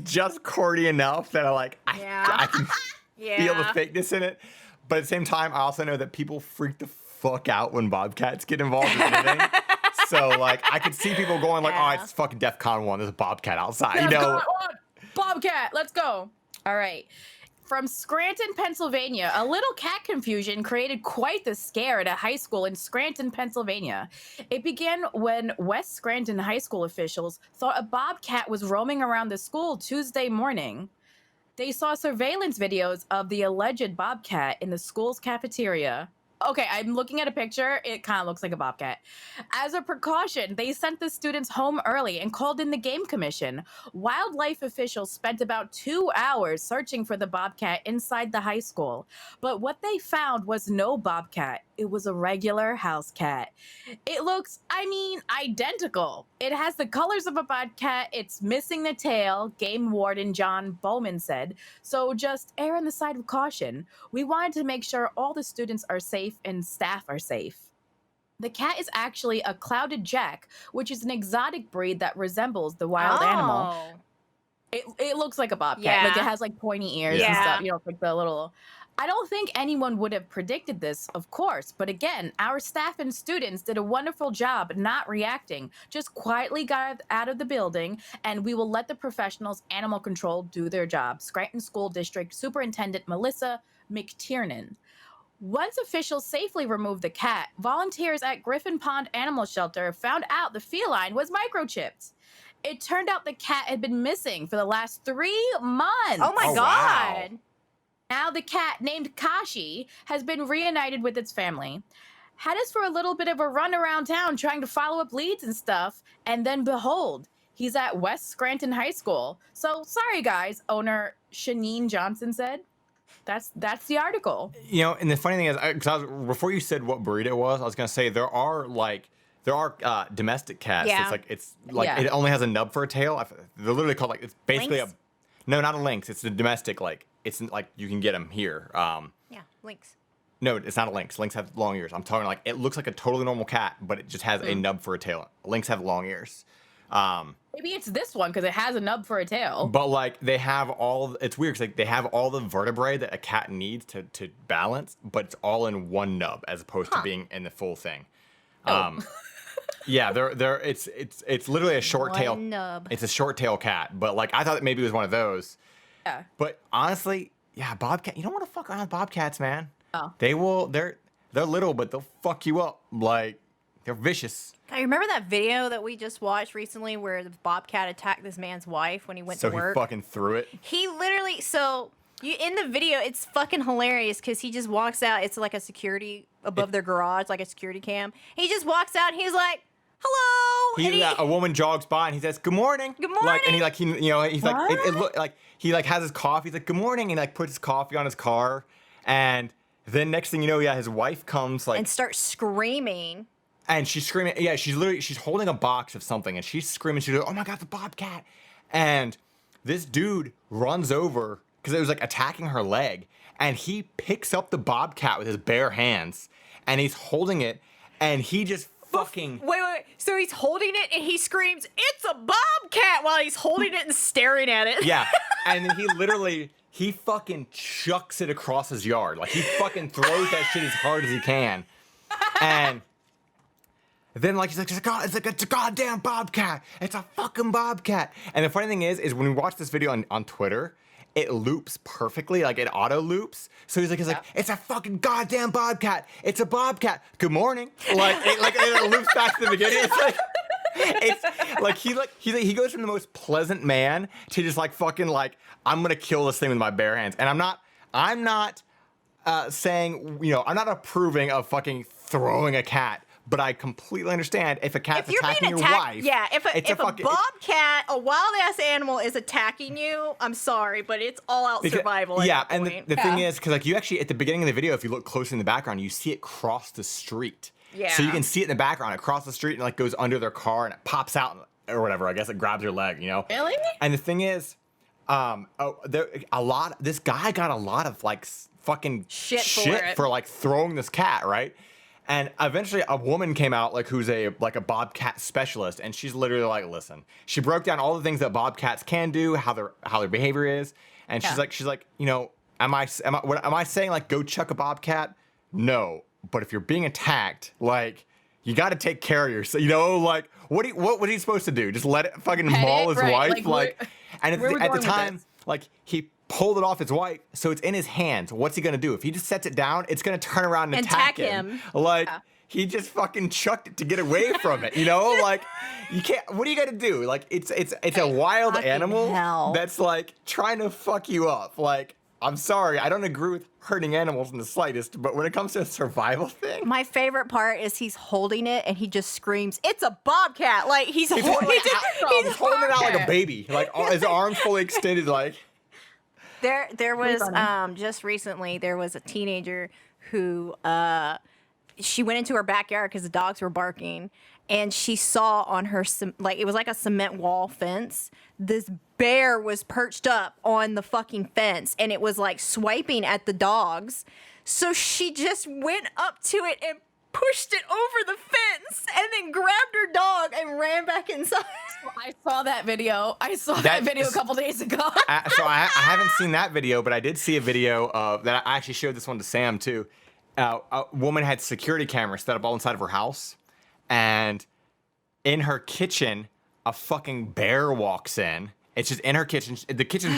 just corny enough that I can feel the fakeness in it. But at the same time, I also know that people freak the fuck out when Bobcats get involved in anything. So like I could see people going like, oh, it's fucking DEFCON 1, there's a Bobcat outside, you know. Bobcat, let's go. All right. From Scranton, Pennsylvania, a little cat confusion created quite the scare at a high school in Scranton, Pennsylvania. It began when West Scranton High School officials thought a bobcat was roaming around the school Tuesday morning. They saw surveillance videos of the alleged bobcat in the school's cafeteria. Okay, I'm looking at a picture. It kind of looks like a bobcat. As a precaution, they sent the students home early and called in the game commission. Wildlife officials spent about 2 hours searching for the bobcat inside the high school. But what they found was no bobcat. It was a regular house cat. It looks, identical. It has the colors of a bobcat. It's missing the tail, Game Warden John Bowman said. So just err on the side of caution. We wanted to make sure all the students are safe and staff are safe. The cat is actually a clouded jack, which is an exotic breed that resembles the wild animal. It looks like a bobcat. Yeah. Like it has like pointy ears and Yeah. stuff. You know, like the little. I don't think anyone would have predicted this, of course. But again, our staff and students did a wonderful job not reacting. Just quietly got out of the building, and we will let the professionals, animal control, do their job. Scranton School District Superintendent Melissa McTiernan. Once officials safely removed the cat, volunteers at Griffin Pond Animal Shelter found out the feline was microchipped. It turned out the cat had been missing for the last 3 months. Oh my Oh, God. wow. Now the cat, named Kashi, has been reunited with its family. Had us for a little bit of a run around town trying to follow up leads and stuff, and then behold, he's at West Scranton High School. So sorry guys, owner Shanine Johnson said. That's the article. You know, and the funny thing is, before you said what breed it was, I was gonna say there are domestic cats. Yeah. It's like Yeah. it only has a nub for a tail. They're literally called like it's basically Lynx? no, not a lynx. It's a domestic like it's like you can get them here. Yeah, lynx. No, it's not a lynx. Lynx have long ears. I'm talking like it looks like a totally normal cat, but it just has a nub for a tail. Lynx have long ears. Maybe it's this one because it has a nub for a tail. But like they have it's weird because like they have all the vertebrae that a cat needs to balance, but it's all in one nub as opposed to being in the full thing. Yeah, it's literally a short tail. One nub. It's a short tail cat, but like I thought maybe it was one of those. Yeah. But honestly, yeah, bobcat. You don't want to fuck around with bobcats, man. Oh. They're little, but they'll fuck you up. Like they're vicious. I remember that video that we just watched recently where the bobcat attacked this man's wife when he went So to he work. fucking threw it. He literally, in the video, it's fucking hilarious because he just walks out. It's like a security above their garage, like a security cam. He just walks out and he's like, hello. And A woman jogs by and he says, "Good morning." Good Like, and morning. he's like, it look like he like has his coffee. He's like, "Good morning," and like puts his coffee on his car. And then next thing you know, his wife comes like and starts screaming. and she's screaming. Yeah, she's holding a box of something and she's screaming. She's like, "Oh my God, the bobcat!" And this dude runs over because it was like attacking her leg, and he picks up the bobcat with his bare hands and he's holding it, and he just fucking. Wait. So he's holding it and he screams, "It's a bobcat!" while he's holding it and staring at it. Yeah, and then he fucking chucks it across his yard. Like he fucking throws that shit as hard as he can, and then like he's like, it's a goddamn bobcat. It's a fucking bobcat. And the funny thing is when we watch this video on Twitter, it loops perfectly, like it auto loops. So he's like, it's a fucking goddamn bobcat. It's a bobcat. Good morning. It loops back to the beginning. It's like he goes from the most pleasant man to just like fucking like I'm gonna kill this thing with my bare hands. And I'm not saying I'm not approving of fucking throwing a cat. but I completely understand if a cat's If you're attacking being your attacked, wife. yeah. If it's a fucking- bobcat, a wild ass animal, is attacking you, I'm sorry, but it's all out survival. Yeah, at that and point. the thing is, because like you actually at the beginning of the video, if you look closely in the background, you see it cross the street. Yeah. So you can see it in the background. It crosses the street and like goes under their car and it pops out or whatever. I guess it grabs your leg. You know. Really? And the thing is, this guy got a lot of like fucking Shit for it. for like throwing this cat, right? And eventually a woman came out like who's a bobcat specialist, and she's literally like, listen, she broke down all the things that bobcats can do, how their behavior is, and she's like, you know, am I saying like go chuck a bobcat? No, but if you're being attacked, like you got to take care of yourself. You know, like what was he supposed to do? Just let it fucking Pet maul it? his Right, wife, and where we at the going with time, this? like he pulled it off his wife, so it's in his hands. What's he gonna do? If he just sets it down, it's gonna turn around and attack him. Like he just fucking chucked it to get away from it. You know, like you can't. What are you gonna do? Like it's a wild Fucking animal hell. that's like trying to fuck you up. Like I'm sorry, I don't agree with hurting animals in the slightest, but when it comes to a survival thing, My favorite part is he's holding it and he just screams, "It's a bobcat!" Like he's he's holding holding, it. he's holding it out like a baby, like his arms fully extended, like. There was funny. just recently there was a teenager who she went into her backyard because the dogs were barking, and she saw on her it was like a cement wall fence. This bear was perched up on the fucking fence, and it was like swiping at the dogs. So she just went up to it and pushed it over the fence, and then grabbed her dog and ran back inside. I saw that video. I saw That that video a is- couple days ago. So I haven't seen that video, but I did see a video of that. I actually showed this one to Sam too. A woman had security cameras set up all inside of her house, and in her kitchen, a fucking bear walks in. It's just in her kitchen. The kitchen,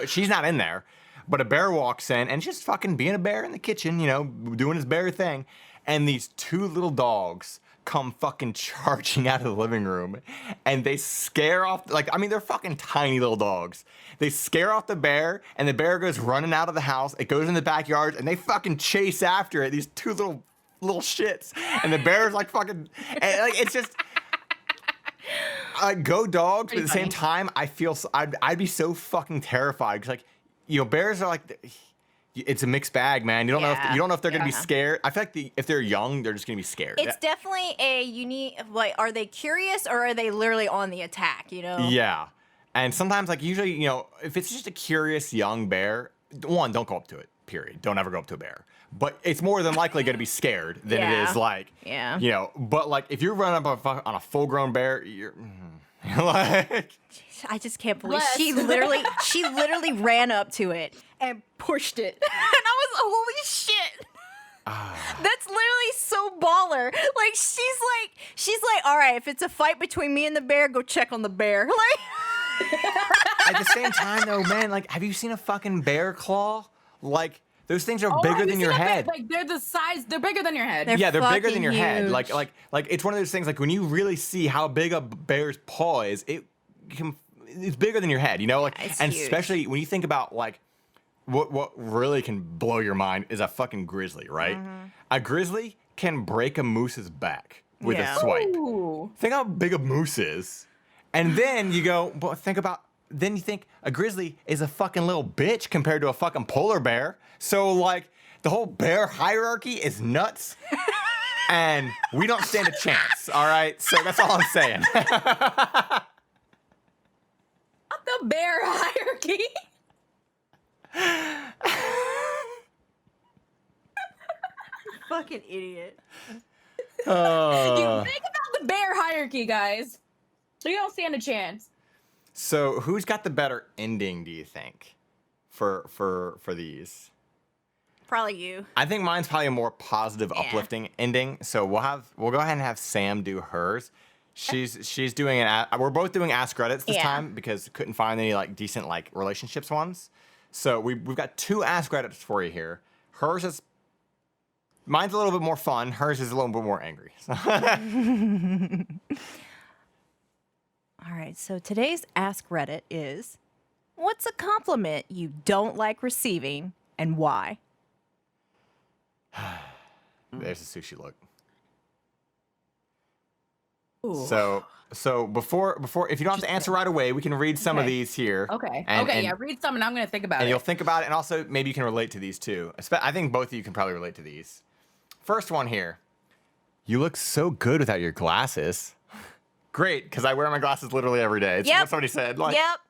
she's not in there, but a bear walks in and just fucking being a bear in the kitchen, you know, doing his bear thing. And these two little dogs come fucking charging out of the living room, and they scare off, they're fucking tiny little dogs. They scare off the bear, and the bear goes running out of the house. It goes in the backyard, and they fucking chase after it. These two little shits, and the bear's like fucking, and like it's just. Go dogs, but at the same time, I feel I'd be so fucking terrified because, like, you know, bears are like, it's a mixed bag, man. You don't know if they're gonna be scared. I feel like if they're young, they're just gonna be scared. It's definitely a unique, like, are they curious or are they literally on the attack, you know? Yeah, and sometimes, like, usually, you know, if it's just a curious young bear, one, don't go up to it. Period. Don't ever go up to a bear. But it's more than likely going to be scared than it is like, you know. But like, if you're running up on a full-grown bear, you're like, I just can't believe Bless. she literally ran up to it and pushed it. And I was, holy shit. That's literally so baller. Like she's like, all right, if it's a fight between me and the bear, go check on the bear. Like at the same time, though, man, like, have you seen a fucking bear claw? Like, those things are bigger have you than your seen a head. Like they're the size. They're bigger than your head. They're Yeah, they're bigger than fucking your head. huge. Like it's one of those things. Like when you really see how big a bear's paw is, it's bigger than your head. You know, like, It's and huge. especially when you think about like what really can blow your mind is a fucking grizzly, right? Mm-hmm. A grizzly can break a moose's back with Yeah. a swipe. Ooh. Think how big a moose is, and then you go, well, then you think a grizzly is a fucking little bitch compared to a fucking polar bear. So like the whole bear hierarchy is nuts, and we don't stand a chance. All right, so that's all I'm saying. The bear hierarchy. fucking idiot. You think about the bear hierarchy, guys. You don't stand a chance. So who's got the better ending? Do you think for these? Probably you. I think mine's probably a more positive, uplifting ending. So we'll go ahead and have Sam do hers. She's doing we're both doing Ask Reddits this time because couldn't find any like decent like relationships ones. So we've got two Ask Reddits for you here. Mine's a little bit more fun. Hers is a little bit more angry. All right, so today's Ask Reddit is, what's a compliment you don't like receiving and why? There's a sushi look. Ooh. So before if you don't have to answer right away, we can read some of Okay. these here. Okay. And, Okay. Yeah. Read some, and I'm gonna think about and it. you'll think about it, and also maybe you can relate to these too. I think both of you can probably relate to these. First one here. You look so good without your glasses. Great, because I wear my glasses literally every day. It's what somebody said. Like, Yep.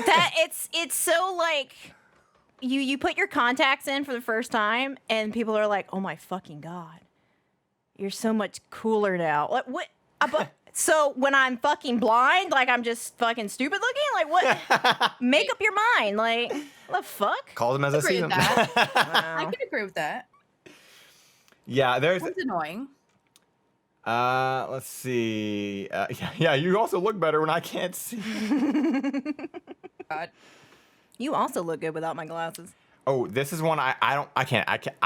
That it's so like you put your contacts in for the first time and people are like, "Oh my fucking god. You're so much cooler now." Like what? So when I'm fucking blind, like I'm just fucking stupid looking? Like what? Make up your mind. Like what the fuck? call them as I see agree them. with that. I can agree with that. Yeah, there's. What's annoying? Let's see. Yeah, you also look better when I can't see. God. You also look good without my glasses. Oh, this is one I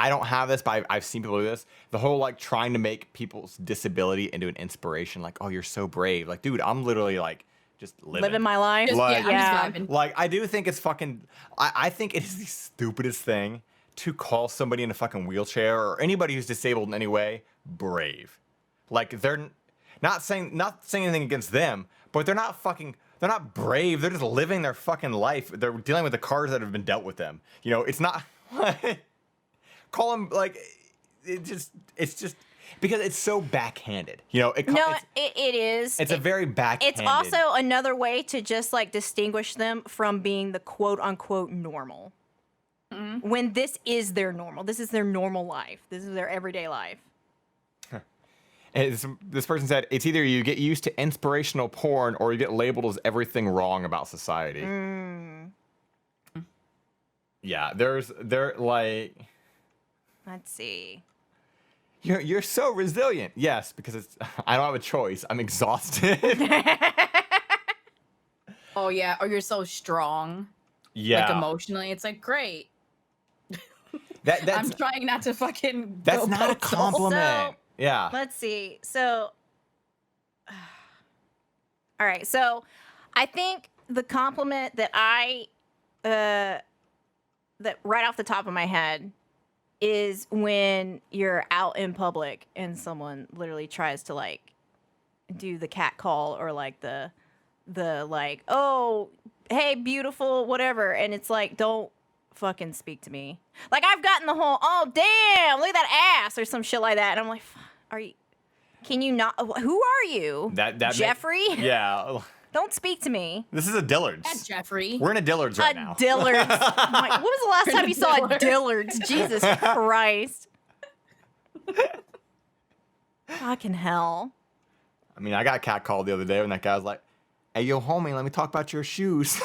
don't have this, but I've seen people do this. The whole like trying to make people's disability into an inspiration. Like, oh, you're so brave. Like, dude, I'm literally like just living my life. Just, Like- I'm just vibing. Like, I do think it's fucking. I think it is the stupidest thing to call somebody in a fucking wheelchair or anybody who's disabled in any way brave. Like, they're not saying anything against them, but they're not brave. They're just living their fucking life. They're dealing with the cards that have been dealt with them. You know, it's not call them like it's just because it's so backhanded. You know, It is. it's a very backhanded. It's also another way to just like distinguish them from being the quote unquote normal. When this is their normal. This is their normal life. This is their everyday life. And this person said, it's either you get used to inspirational porn or you get labeled as everything wrong about society. Yeah, they're like, Let's see. you're so resilient. Yes, because I don't have a choice. I'm exhausted. Oh yeah, or you're so strong, Yeah. like emotionally. It's like great. That's I'm trying not to fucking. that's go not a postal. compliment. So- Yeah. Let's see. So, all right. So, I think the compliment that that right off the top of my head is when you're out in public and someone literally tries to like do the cat call or like the like, oh, hey, beautiful, whatever. And it's like, don't fucking speak to me. Like I've gotten the whole, oh, damn, look at that ass or some shit like that. And I'm like, can you not? Who are you? That Jeffrey? Yeah. Don't speak to me. This is a Dillard's. That's Jeffrey. We're in a Dillard's right now. Dillard's. I'm like, when was the last time you saw a Dillard's. Dillard's? Jesus Christ. Fucking hell. I mean, I got catcalled the other day when that guy was like, hey, yo, homie, let me talk about your shoes.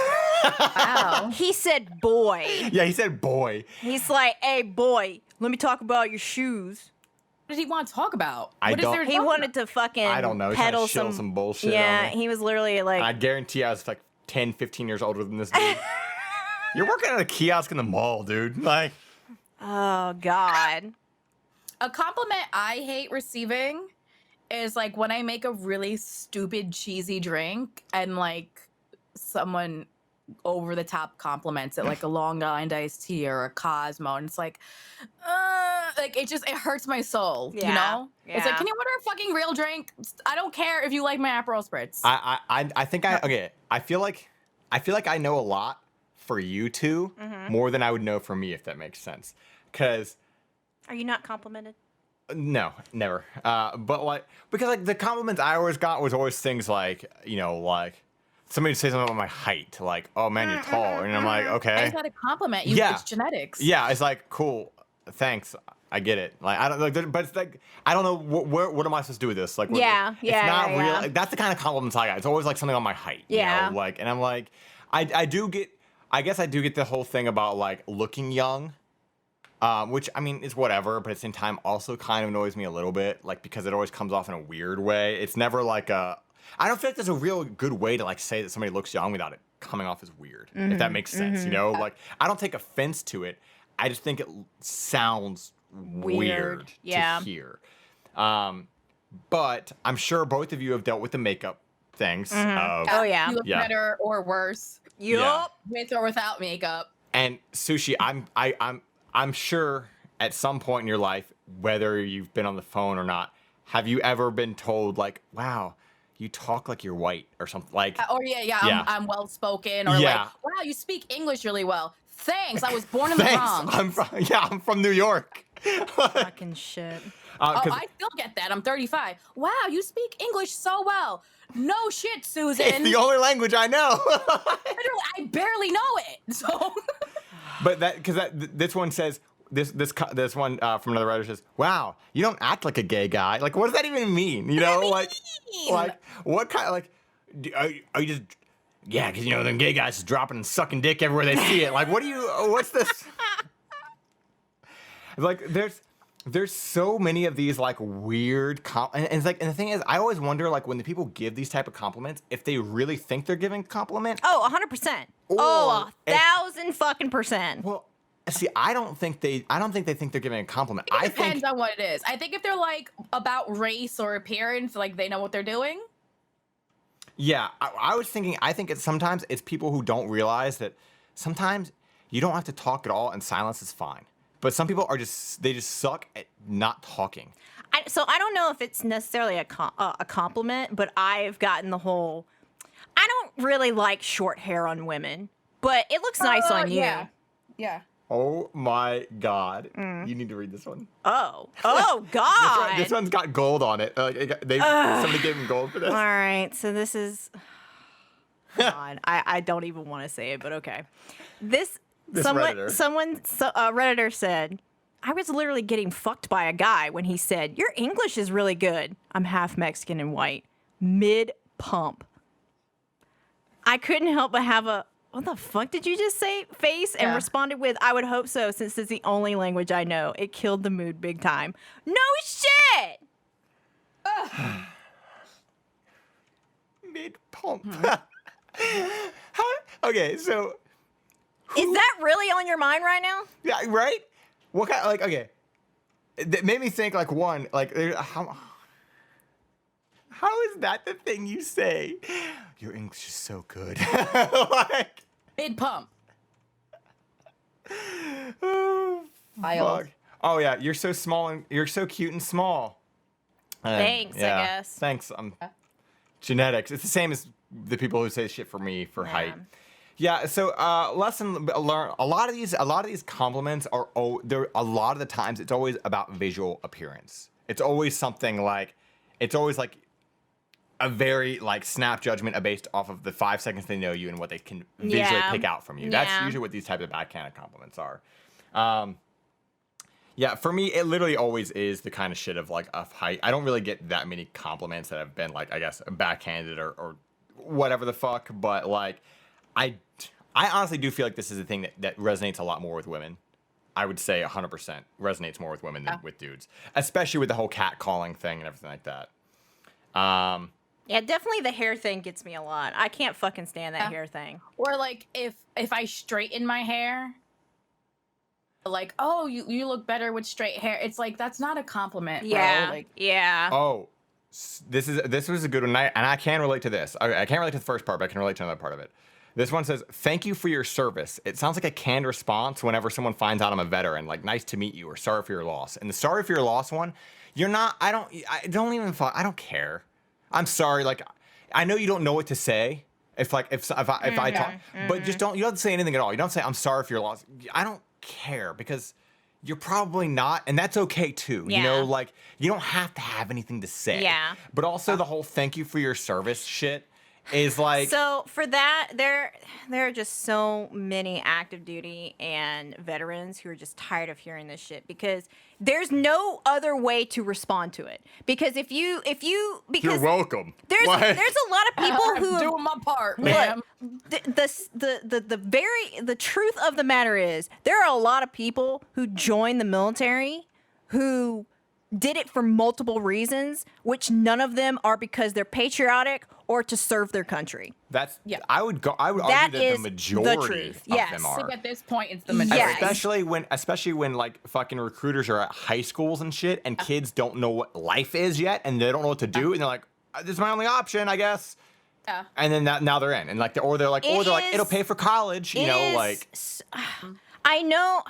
Wow. He said boy. Yeah, he said boy. He's like, hey, boy, let me talk about your shoes. What did he want to talk about? I What is don't- there to He talk wanted about? to fucking I don't know. He's trying to peddle shill some bullshit Yeah, on me. he was literally like, I guarantee I was like 10, 15 years older than this dude. You're working at a kiosk in the mall, dude. Like, oh, God. A compliment I hate receiving is like when I make a really stupid, cheesy drink and like someone over the top compliments it, like a Long Island iced tea or a Cosmo, and it's like it hurts my soul. You Yeah, know, it's like, yeah. can you order a fucking real drink? I don't care if you like my Aperol spritz. I think I feel like I know a lot for you two more than I would know for me, if that makes sense. Because Are you not complimented? no, never. But like, because like the compliments I always got was always things like, you know, like somebody would say something about my height, like, oh man, you're tall, and I'm like, okay, I got to compliment you. Yeah. It's genetics. yeah, it's like cool, thanks. I get it. Like I don't like, but it's like I don't know what am I supposed to do with this? Like, Yeah, it's yeah, not yeah, real. yeah. Like, that's the kind of compliments I got. It's always like something on my height. Yeah. You know? Like, and I'm like, I do get. I guess I do get the whole thing about like looking young, which I mean is whatever, but at the same time also kind of annoys me a little bit, like because it always comes off in a weird way. It's never like a. I don't feel like there's a real good way to like say that somebody looks young without it coming off as weird, if that makes sense. You know, like I don't take offense to it. I just think it sounds weird Yeah. to hear. But I'm sure both of you have dealt with the makeup things of, Oh, yeah. You look Yeah. better or worse Yup. with or without makeup. and Sushi. I'm sure at some point in your life whether you've been on the phone or not, have you ever been told like, wow, you talk like you're white or something like? Or Yeah. I'm well spoken. Or Yeah. like, wow, you speak English really well. Thanks. I was born in the Thanks. Bronx. I'm from New York. Fucking shit. Oh, 'Cause I still get that. I'm 35. Wow, you speak English so well. No shit, Susan. it's the only language I know. Literally, I barely know it. So. But this one says this one from another writer says, "Wow, you don't act like a gay guy. Like, what does that even mean? You know, like what kind of like are you just yeah? Because you know them gay guys just dropping and sucking dick everywhere they see it. Like, what's this? Like, there's so many of these like weird and it's like, and the thing is, I always wonder like when the people give these type of compliments if they really think they're giving a compliment. Oh, 100%. Oh, 1,000 fucking percent. Well, see, I don't think they think they're giving a compliment. It depends on what it is. I think if they're like about race or appearance, like they know what they're doing. Yeah, I was thinking. I think sometimes it's people who don't realize that sometimes you don't have to talk at all, and silence is fine. But some people they just suck at not talking. So I don't know if it's necessarily a compliment, but I've gotten the whole. I don't really like short hair on women, but it looks nice on you. Yeah. Oh my God! You need to read this one. Oh God! This one's got gold on it. Like somebody gave him gold for this. All right, so this is. God, I don't even want to say it, but okay. Redditor said, I was literally getting fucked by a guy when he said, your English is really good. I'm half Mexican and white. Mid-pump. I couldn't help but have a, what the fuck did you just say, face? And responded with, I would hope so, since it's the only language I know. It killed the mood big time. No shit! Mid-pump. Okay, so... Is that really on your mind right now? Yeah, right? What kind like, okay. That made me think, like, one, like, how is that the thing you say? Your English is so good. Like... Mid pump. Oh, Wild. fuck. Oh, yeah, you're so small and you're so cute and small. Thanks, I guess. Thanks. Genetics. It's the same as the people who say shit for me for height. Yeah, so lesson learned. A lot of these compliments are there. A lot of the times, it's always about visual appearance. It's always something like, it's always like a very like snap judgment based off of the 5 seconds they know you and what they can visually pick out from you. That's usually what these types of backhanded compliments are. Yeah, for me, it literally always is the kind of shit of like of height. I don't really get that many compliments that have been like, I guess, backhanded or whatever the fuck, but like. I honestly do feel like this is a thing that resonates a lot more with women. I would say 100% resonates more with women than with dudes, especially with the whole cat calling thing and everything like that. Yeah, definitely the hair thing gets me a lot. I can't fucking stand that hair thing. Or like if I straighten my hair, like, oh, you look better with straight hair. It's like, that's not a compliment, bro. Like, Oh, this was a good one, and I can relate to this. I can't relate to the first part, but I can relate to another part of it. This one says, thank you for your service. It sounds like a canned response whenever someone finds out I'm a veteran, like, nice to meet you, or sorry for your loss. And the sorry for your loss one, you're not, I don't care. I'm sorry, like, I know you don't know what to say if I talk, but just you don't say anything at all. You don't say, I'm sorry for your loss. I don't care, because you're probably not, and that's okay too. You know, like, you don't have to have anything to say. Yeah. But also the whole thank you for your service shit is like... So for that, there are just so many active duty and veterans who are just tired of hearing this shit, because there's no other way to respond to it. Because if you because you're welcome. There's a lot of people who I'm doing my part, man. The truth of the matter is, there are a lot of people who join the military who did it for multiple reasons, which none of them are because they're patriotic or to serve their country. I would argue that the majority of them are. I think at this point, it's the majority. Especially when like fucking recruiters are at high schools and shit, and kids don't know what life is yet, and they don't know what to do, and they're like, "This is my only option, I guess." Yeah. And then now they're in, and like, or they're like, it'll pay for college, you know, like. I know.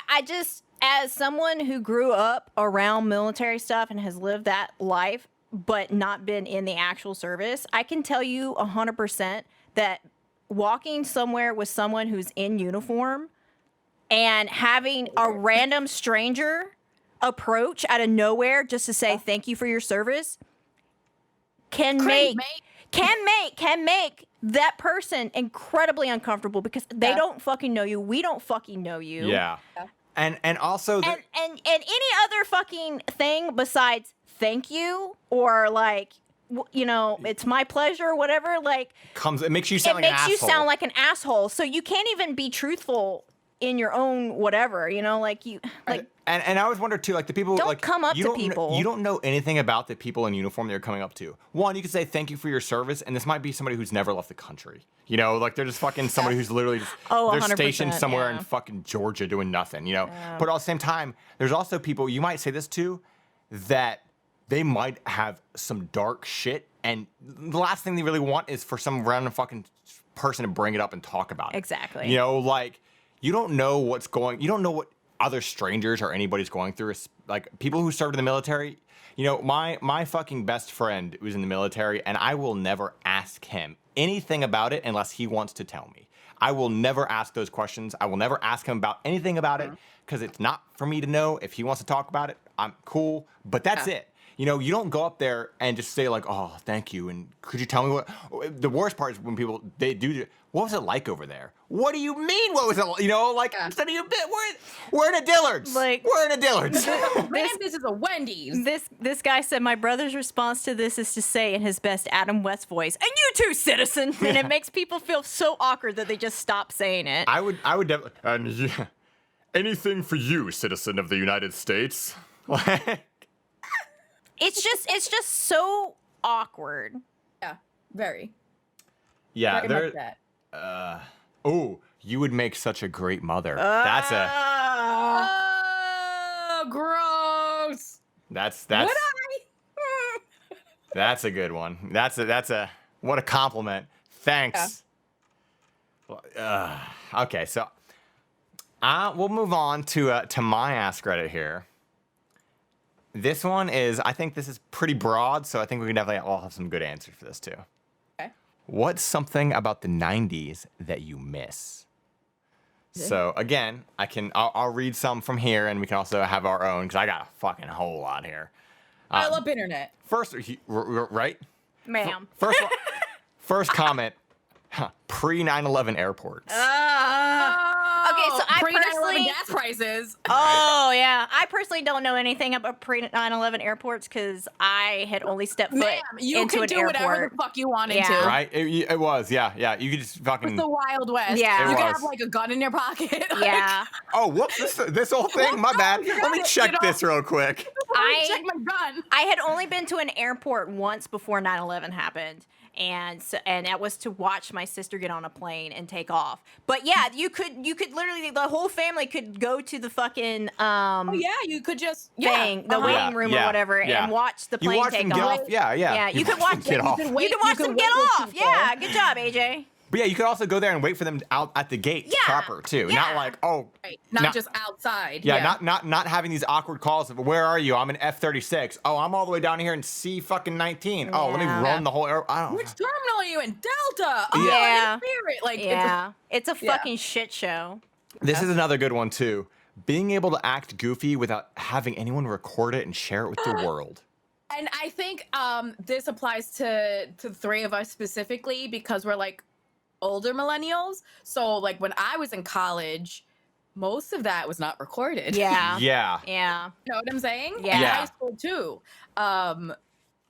I just, as someone who grew up around military stuff and has lived that life, but not been in the actual service, I can tell you 100% that walking somewhere with someone who's in uniform and having a random stranger approach out of nowhere just to say thank you for your service can make that person incredibly uncomfortable because they don't fucking know you. We don't fucking know you. Yeah. And also And any other fucking thing besides thank you or like it's my pleasure or whatever, like it makes you sound like an asshole. It makes you sound like an asshole. So you can't even be truthful in your own whatever, like you like. And I always wonder too, like the people don't like come up to people. You don't know anything about the people in uniform they're coming up to. One, you could say thank you for your service, and this might be somebody who's never left the country. Like they're just fucking somebody who's literally just they're stationed somewhere in fucking Georgia doing nothing. But at the same time, there's also people you might say this to that they might have some dark shit, and the last thing they really want is for some random fucking person to bring it up and talk about it. Exactly. Like you don't know you don't know what other strangers or anybody's going through. Like people who served in the military. My fucking best friend was in the military, and I will never ask him anything about it unless he wants to tell me. I will never ask those questions. I will never ask him about anything about it because it's not for me to know. If he wants to talk about it, I'm cool. But that's it. You don't go up there and just say like, "Oh, thank you," and could you tell me what? The worst part is when people they do. What was it like over there? What do you mean? What was it? Like instead of you, we're in a Dillard's. Like we're in a Dillard's. This is a Wendy's. This guy said my brother's response to this is to say in his best Adam West voice, "And you too, citizen," and it makes people feel so awkward that they just stop saying it. I would definitely. Anything for you, citizen of the United States. It's just so awkward. Yeah, very. Yeah, very much that. You would make such a great mother. That's a. Oh, gross. That's. Would I? That's a good one. That's a. What a compliment. Thanks. Yeah. Okay, so. We'll move on to my Ask Reddit here. This one I think this is pretty broad, so I think we can definitely all have some good answers for this too. Okay. What's something about the 90s that you miss? So again, I'll read some from here, and we can also have our own, because I got a fucking whole lot here. I love internet. First, right? Ma'am. First comment, pre 9/11 airports. Okay, so I personally gas prices. Oh yeah, I personally don't know anything about pre 9/11 airports because I had only stepped foot you into could an do airport. whatever the fuck you wanted to. Right? It was, yeah. You could just fucking. It's the Wild West. Yeah. You It could was. have like a gun in your pocket. Yeah. Oh, whoops! This whole thing. My bad. Let me check this real quick. Check my gun. I had only been to an airport once before 9/11 happened. And that was to watch my sister get on a plane and take off. But yeah, you could literally, the whole family could go to the fucking You could just thing, the waiting room or whatever, and watch the plane take off. Yeah. You could watch them get off. You could watch them get off. Yeah, good job, AJ. But yeah, you could also go there and wait for them out at the gate proper too. Yeah. Not like not just outside. Yeah, not having these awkward calls of where are you? I'm in F-36. Oh, I'm all the way down here in C fucking 19. Oh, let me run the whole air. I don't know. Which terminal are you in? Delta. Oh, Yeah. Spirit. It's a fucking shit show. This is another good one too. Being able to act goofy without having anyone record it and share it with the world. And I think this applies to the three of us specifically because we're like older millennials. So like when I was in college, most of that was not recorded. Yeah. Yeah. Yeah. You know what I'm saying? Yeah. In high school too.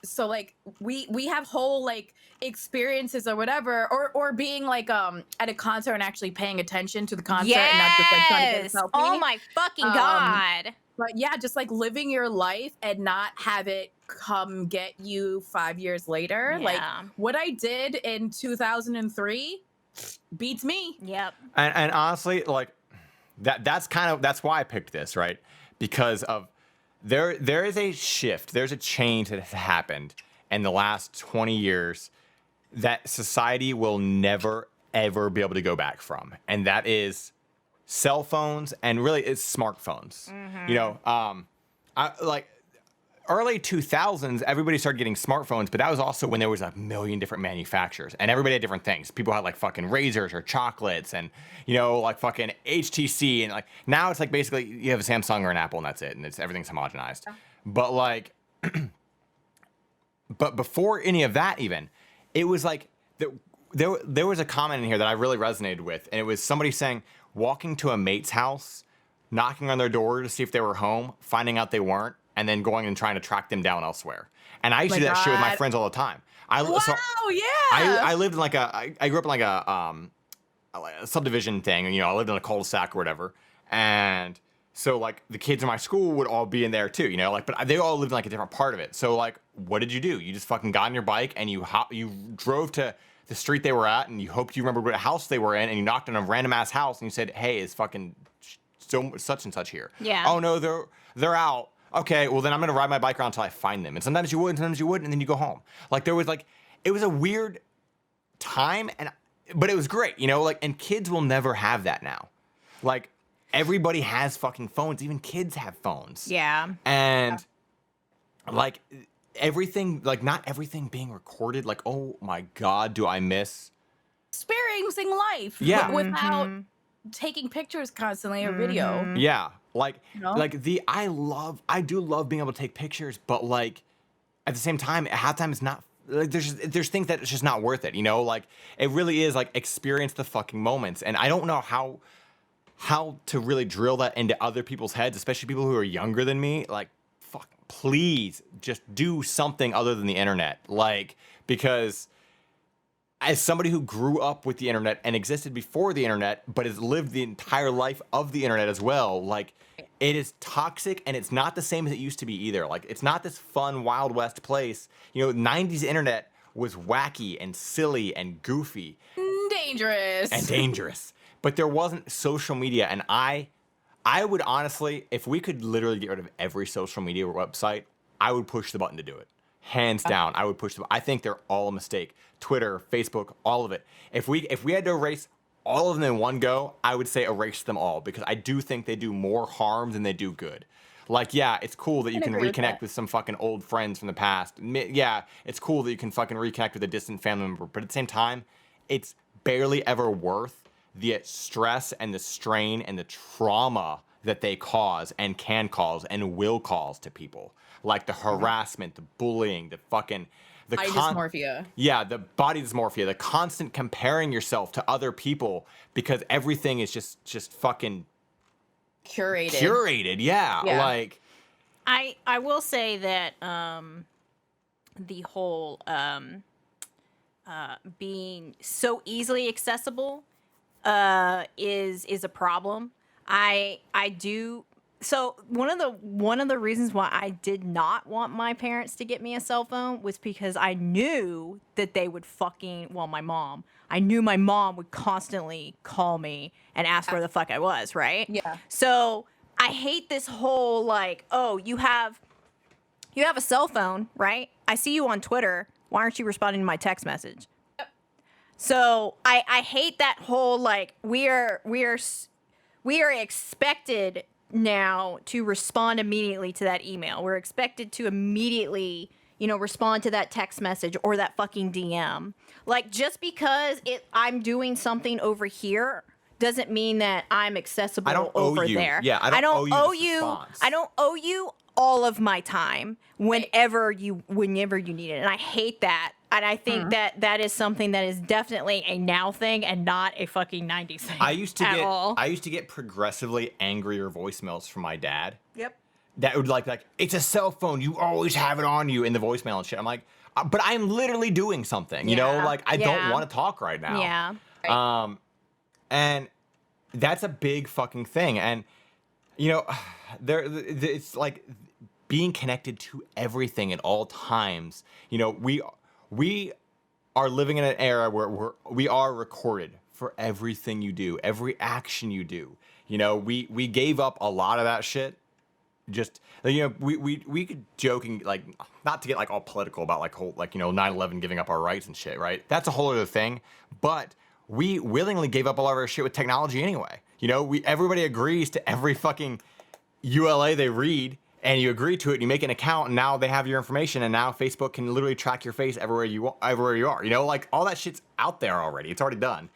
So like we have whole like experiences or whatever, or being like at a concert and actually paying attention to the concert and not just like trying to get a selfie. Oh my fucking God. But yeah, just like living your life and not have it come get you 5 years later. Yeah. Like what I did in 2003 beats me. Yep. And honestly, like that's why I picked this, right? Because of there is a shift, there's a change that has happened in the last 20 years that society will never ever be able to go back from. And that is cell phones and really it's smartphones. You know, I like early 2000s, everybody started getting smartphones, but that was also when there was a million different manufacturers and everybody had different things. People had like fucking razors or chocolates and, you know, like fucking HTC and like now it's like basically you have a Samsung or an Apple and that's it. And it's everything's homogenized. But like, but before any of that even, it was like, there was a comment in here that I really resonated with. And it was somebody saying, walking to a mate's house, knocking on their door to see if they were home, finding out they weren't, and then going and trying to track them down elsewhere. And I used to do that shit with my friends all the time. Wow, yeah. I lived in like I grew up in like a subdivision thing, and you know I lived in a cul-de-sac or whatever, and so like the kids in my school would all be in there too, you know, like but they all lived in like a different part of it. So like, what did you do? You just fucking got on your bike and you drove to the street they were at, and you hoped you remembered what house they were in, and you knocked on a random ass house and you said, "Hey, is fucking so such and such here?" Yeah. Oh no, they're out. Okay, well then I'm gonna ride my bike around until I find them. And sometimes you would, and sometimes you wouldn't, and then you go home. Like there was like, it was a weird time, but it was great, you know. Like, and kids will never have that now. Like everybody has fucking phones. Even kids have phones. Yeah. And like everything, like not everything being recorded. Like, oh my god, do I miss Experiencing life. Yeah. Without taking pictures constantly or video. Yeah, like know? like I do love being able to take pictures, but like at the same time, half-time it's not like there's things that it's just not worth it, you know? Like it really is like experience the fucking moments, and I don't know how to really drill that into other people's heads, especially people who are younger than me. Like, fuck, please just do something other than the internet, like because. As somebody who grew up with the internet and existed before the internet, but has lived the entire life of the internet as well, like it is toxic and it's not the same as it used to be either. Like it's not this fun Wild West place. You know, 90s internet was wacky and silly and goofy. Dangerous. But there wasn't social media, and I would honestly, if we could literally get rid of every social media website, I would push the button to do it. Hands down, I would push them. I think they're all a mistake. Twitter, Facebook, all of it. If we had to erase all of them in one go, I would say erase them all, because I do think they do more harm than they do good. Like, yeah, it's cool that you can reconnect with some fucking old friends from the past. Yeah, it's cool that you can fucking reconnect with a distant family member. But at the same time, it's barely ever worth the stress and the strain and the trauma that they cause and can cause and will cause to people. Like the harassment, the bullying, the fucking... Body dysmorphia. Yeah, the body dysmorphia, the constant comparing yourself to other people because everything is just fucking... Curated, yeah. Like... I will say that the whole being so easily accessible is a problem. I do... So one of the reasons why I did not want my parents to get me a cell phone was because I knew that they would my mom. I knew my mom would constantly call me and ask where the fuck I was, right? Yeah. So I hate this whole like, oh, you have a cell phone, right? I see you on Twitter. Why aren't you responding to my text message? So I hate that whole like we are expected now to respond immediately to that email. We're expected to immediately, respond to that text message or that fucking DM. Like just because I'm doing something over here doesn't mean that I'm accessible over there. Yeah, I don't owe you. I don't owe you all of my time whenever you need it. And I hate that. And I think that is something that is definitely a now thing and not a fucking 90s thing. I used to get progressively angrier voicemails from my dad. Yep. That would like it's a cell phone. You always have it on you in the voicemail and shit. I'm like, but I'm literally doing something. You know, like I don't want to talk right now. Yeah. And that's a big fucking thing. And it's like being connected to everything at all times. We are living in an era where we are recorded for everything you do, every action you do. We gave up a lot of that shit. Just we could joking like not to get like all political about like whole 9/11 giving up our rights and shit, right? That's a whole other thing. But we willingly gave up all of our shit with technology anyway. You know, everybody agrees to every fucking ULA they read, and you agree to it, and you make an account, and now they have your information, and now Facebook can literally track your face everywhere you are. You know, like all that shit's out there already. It's already done.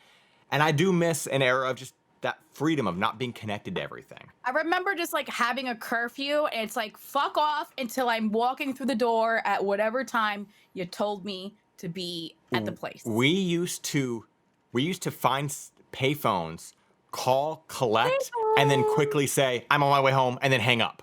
And I do miss an era of just that freedom of not being connected to everything. I remember just like having a curfew, and it's like fuck off until I'm walking through the door at whatever time you told me to be at the place. We used to find payphones, call, collect, and then quickly say, "I'm on my way home," and then hang up.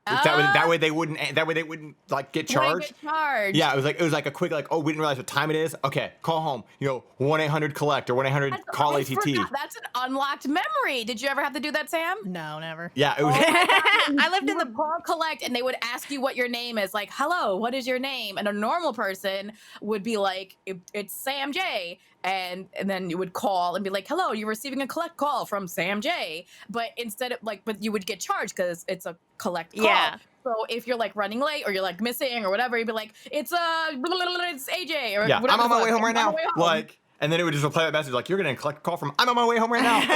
That way they wouldn't like get charged. Yeah, it was like a quick like, oh, we didn't realize what time it is. Okay, call home. You know, 1-800-collect or 1-800-call ATT. That's an unlocked memory. Did you ever have to do that, Sam? No, never. Yeah, it was. I lived in the call collect, and they would ask you what your name is. Like, hello, what is your name? And a normal person would be like, it's Sam J. And then you would call and be like, hello, you're receiving a collect call from Sam J. But instead of like, but you would get charged because it's a collect call. Yeah. So if you're like running late or you're like missing or whatever, you'd be like, it's AJ or Yeah, whatever. I'm on my way home right now. Like, and then it would just reply that message like, you're gonna collect a call from, I'm on my way home right now. I'm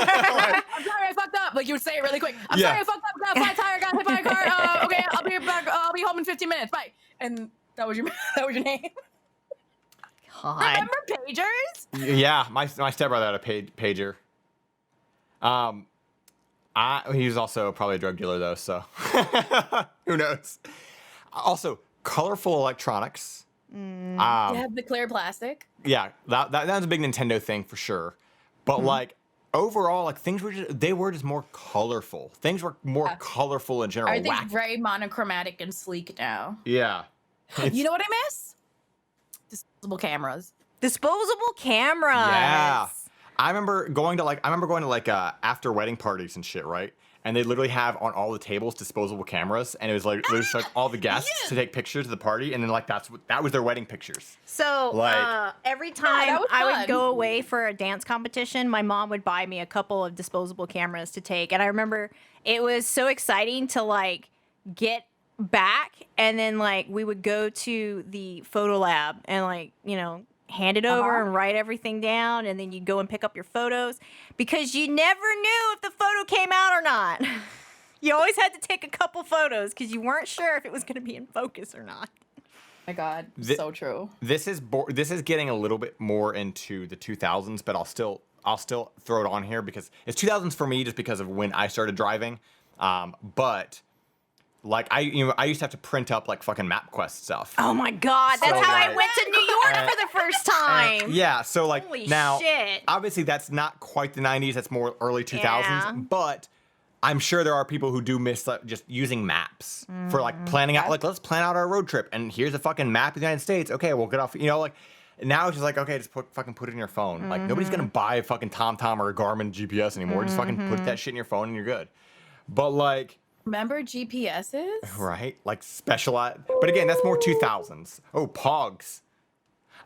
sorry, I fucked up. Like you would say it really quick. I'm sorry, I fucked up. Got a flat tire. Got hit by a car. Okay, I'll be back. I'll be home in 15 minutes. Bye. And that was your name. God. Remember pagers? Yeah, my stepbrother had a pager. He was also probably a drug dealer though, so who knows? Also, colorful electronics. You have the clear plastic. Yeah, that was a big Nintendo thing for sure. But like overall, like things were just more colorful. Things were more colorful in general. Everything's very monochromatic and sleek now. Yeah. You know what I miss? Disposable cameras. Disposable cameras. Yeah. I remember going to after wedding parties and shit, right? And they literally have on all the tables disposable cameras, and it was like all the guests to take pictures of the party, and then like that was their wedding pictures. So Like- every time I fun. would go away for a dance competition, my mom would buy me a couple of disposable cameras to take, and I remember it was so exciting to like get back, and then like we would go to the photo lab and like hand it over and write everything down, and then you go and pick up your photos because you never knew if the photo came out or not. You always had to take a couple photos because you weren't sure if it was going to be in focus or not. Oh my God, so true. This is getting a little bit more into the 2000s, but I'll still throw it on here because it's 2000s for me just because of when I started driving. But like I used to have to print up like fucking MapQuest stuff. Oh my God, that's So, how I like- went to New York for the first time. Yeah, so like Holy now, shit. obviously that's not quite the 90s. That's more early 2000s. Yeah. But I'm sure there are people who do miss like, just using maps for like planning out. Like let's plan out our road trip, and here's a fucking map of the United States. Okay, we'll get off. Like now it's just like okay, just put it in your phone. Like nobody's gonna buy a fucking TomTom or a Garmin GPS anymore. Just fucking put that shit in your phone and you're good. But like. Remember GPSs? Right, like specialized. But again, that's more 2000s. Oh, Pogs.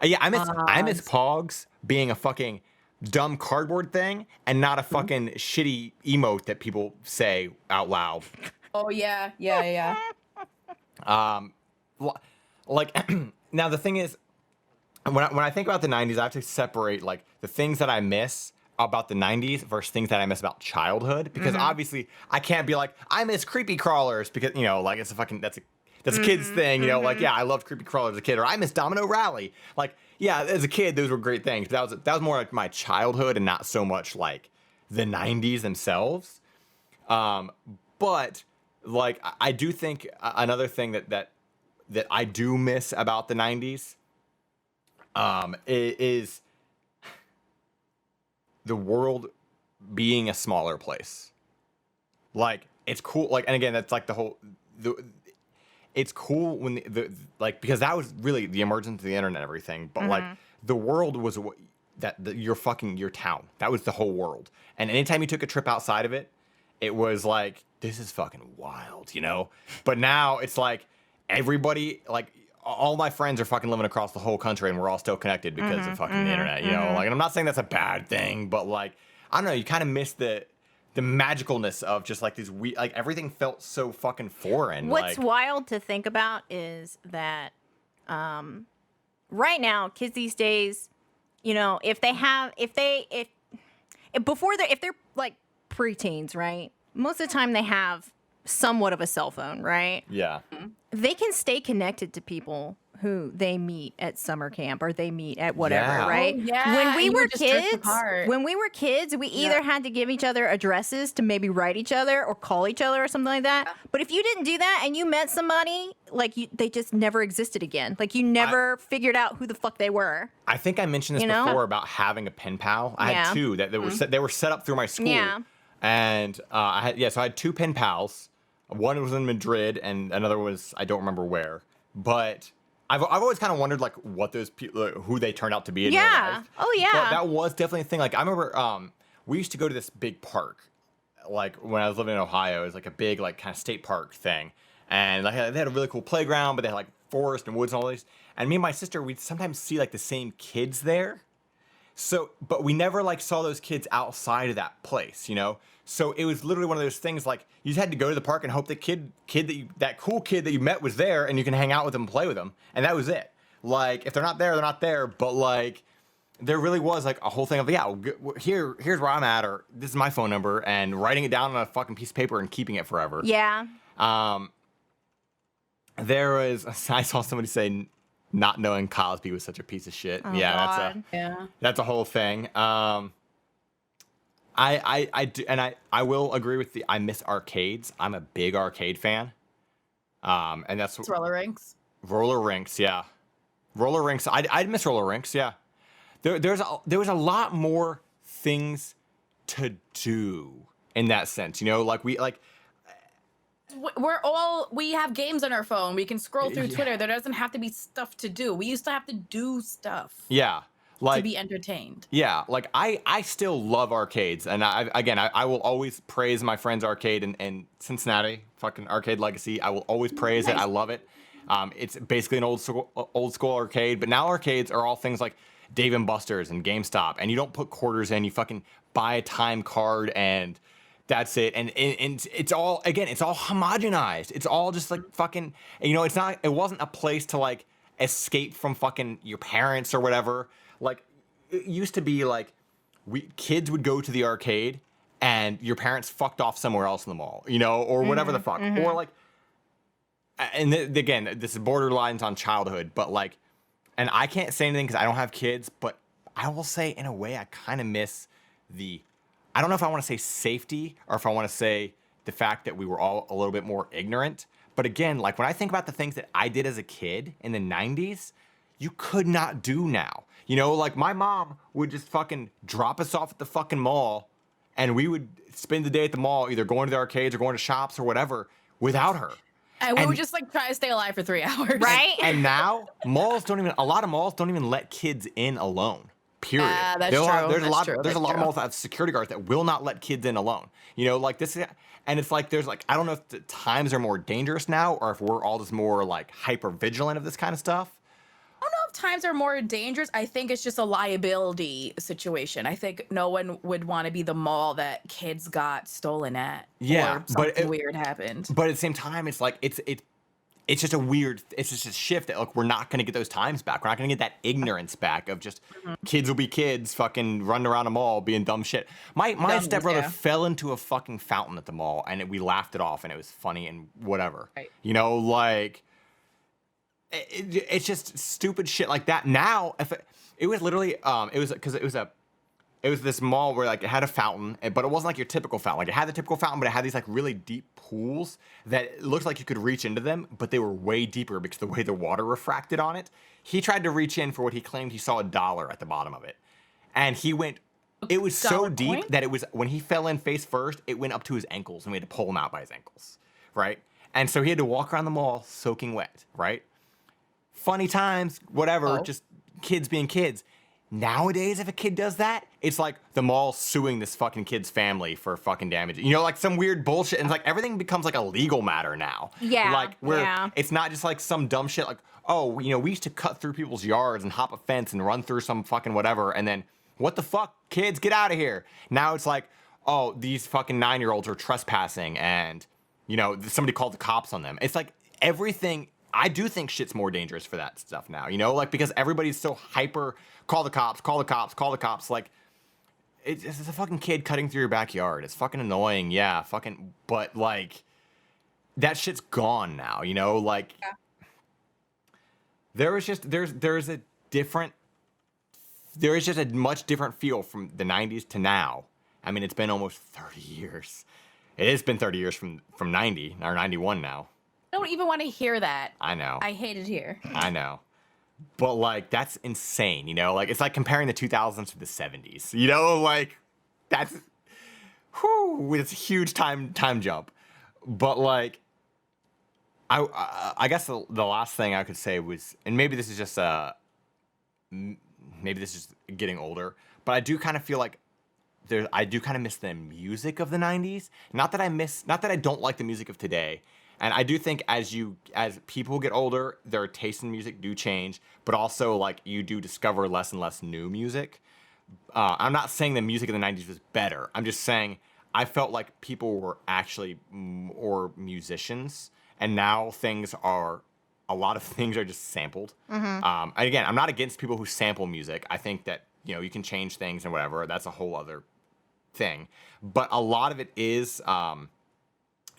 Yeah, I miss Pogs being a fucking dumb cardboard thing and not a fucking shitty emote that people say out loud. Oh yeah. Like now the thing is, when I think about the 90s, I have to separate like the things that I miss about the 90s versus things that I miss about childhood, because obviously I can't be like I miss creepy crawlers because like it's a fucking that's a kid's thing, like yeah, I loved creepy crawlers as a kid, or I miss Domino Rally. Like yeah, as a kid those were great things, but that was more like my childhood and not so much like the 90s themselves. But like I do think another thing that I do miss about the 90s is the world being a smaller place. Like it's cool. Like, and again, that's like it's cool when like, because that was really the emergence of the internet and everything. But like the world was your town. That was the whole world. And anytime you took a trip outside of it, it was like, this is fucking wild, But now it's like everybody, like all my friends are fucking living across the whole country, and we're all still connected because of fucking the internet, Like, and I'm not saying that's a bad thing, but like, I don't know, you kind of miss the magicalness of just like these like everything felt so fucking foreign. What's like, wild to think about is that right now kids these days, if they're like preteens, right? Most of the time they have somewhat of a cell phone, right? Yeah. They can stay connected to people who they meet at summer camp or they meet at whatever, Yeah. right? Oh, yeah, When we you were would just drift kids, apart. we either had to give each other addresses to maybe write each other or call each other or something like that. But if you didn't do that and you met somebody, like they just never existed again. Like you never figured out who the fuck they were. I think I mentioned this You know? before about having a pen pal. I Yeah. had two that they were set up through my school. Yeah. And so I had two pen pals. One was in Madrid, and another was I don't remember where. But I've always kind of wondered like what those people, who they turned out to be in real Yeah. life. Oh, yeah. But that was definitely a thing. Like I remember we used to go to this big park, like when I was living in Ohio. It was like a big like kind of state park thing, and like they had a really cool playground, but they had like forest and woods and all these. And me and my sister, we'd sometimes see like the same kids there. So, but we never like saw those kids outside of that place, you know? So it was literally one of those things like you just had to go to the park and hope the that cool kid that you met was there and you can hang out with them and play with them. And that was it. Like, if they're not there, they're not there. But like, there really was like a whole thing of, here's where I'm at, or this is my phone number, and writing it down on a fucking piece of paper and keeping it forever. Yeah. There was, I saw somebody say, not knowing Cosby was such a piece of shit. Oh, Yeah, God. that's a whole thing. I do, and I will agree with I miss arcades. I'm a big arcade fan. And that's It's roller rinks. roller rinks. Yeah, roller rinks. I'd miss roller rinks. Yeah, there was a lot more things to do in that sense. You know, like We have games on our phone. We can scroll through Yeah. Twitter. There doesn't have to be stuff to do. We used to have to do stuff yeah, to like be entertained. yeah, like I still love arcades, and I will always praise my friend's arcade in Cincinnati, fucking Arcade Legacy. I will always praise it. I love it. It's basically an old school arcade, but now arcades are all things like Dave and Buster's and GameStop, and you don't put quarters in. You fucking buy a time card and that's it. And it's all, again, it's all homogenized. It's all just like fucking, you know, it wasn't a place to like escape from fucking your parents or whatever. Like it used to be like kids would go to the arcade and your parents fucked off somewhere else in the mall, you know, or whatever the fuck. Or like, and again, this is borderlines on childhood, but like, and I can't say anything because I don't have kids, but I will say in a way I kind of miss I don't know if I want to say safety or if I want to say the fact that we were all a little bit more ignorant. But again, like when I think about the things that I did as a kid in the 90s, you could not do now. You know, like my mom would just fucking drop us off at the fucking mall and we would spend the day at the mall, either going to the arcades or going to shops or whatever without her. And we would just like try to stay alive for 3 hours. Right? And now a lot of malls don't even let kids in alone. Period. That's There's true. there's That's true. a That's lot of true. malls that have security guards that will not let kids in alone. You know, like this, and it's like there's like I don't know if the times are more dangerous now or if we're all just more like hyper vigilant of this kind of stuff. I don't know if times are more dangerous. I think it's just a liability situation. I think no one would want to be the mall that kids got stolen at. Yeah, or but something weird happened. But at the same time, it's like it's just a shift that like we're not gonna get those times back. We're not gonna get that ignorance back of just kids will be kids, fucking running around a mall being dumb shit. My stepbrother yeah. fell into a fucking fountain at the mall and we laughed it off and it was funny and whatever. Right. You know, like it's just stupid shit like that. Now, if it was literally it was this mall where like it had a fountain, but it wasn't like your typical fountain. Like it had the typical fountain, but it had these like really deep pools that looked like you could reach into them, but they were way deeper because the way the water refracted on it. He tried to reach in for what he claimed he saw $1 at the bottom of it. And he went, it was so Dollar deep coin? that it was, when he fell in face first, it went up to his ankles and we had to pull him out by his ankles, right? And so he had to walk around the mall soaking wet, right? Funny times, whatever, just kids being kids. Nowadays, if a kid does that, it's like the mall suing this fucking kid's family for fucking damage. You know, like some weird bullshit. And it's like everything becomes like a legal matter now. Yeah, Like where yeah. it's not just like some dumb shit like, oh, you know, we used to cut through people's yards and hop a fence and run through some fucking whatever. And then, what the fuck, kids, get out of here. Now it's like, oh, these fucking 9-year-olds are trespassing and, you know, somebody called the cops on them. It's like everything. I do think shit's more dangerous for that stuff now, you know, like because everybody's so hyper, call the cops, call the cops, call the cops. Like it's a fucking kid cutting through your backyard. It's fucking annoying, yeah, but like that shit's gone now, you know? Like there is just a much different feel from the 90s to now. I mean, it's been almost 30 years. It has been 30 years from 90 or 91 now. I don't even want to hear that. I know. I hate it here. I know. But like that's insane, you know? Like it's like comparing the 2000s to the 70s. You know, like it's a huge time jump. But like I guess the last thing I could say was, and maybe this is just getting older, but I do kind of feel like I do kind of miss the music of the 90s. Not that I don't like the music of today. And I do think as people get older, their taste in music do change, but also like you do discover less and less new music. I'm not saying the music of the 90s was better. I'm just saying I felt like people were actually more musicians, and now a lot of things are just sampled. And again, I'm not against people who sample music. I think that, you know, you can change things and whatever. That's a whole other thing. But a lot of it is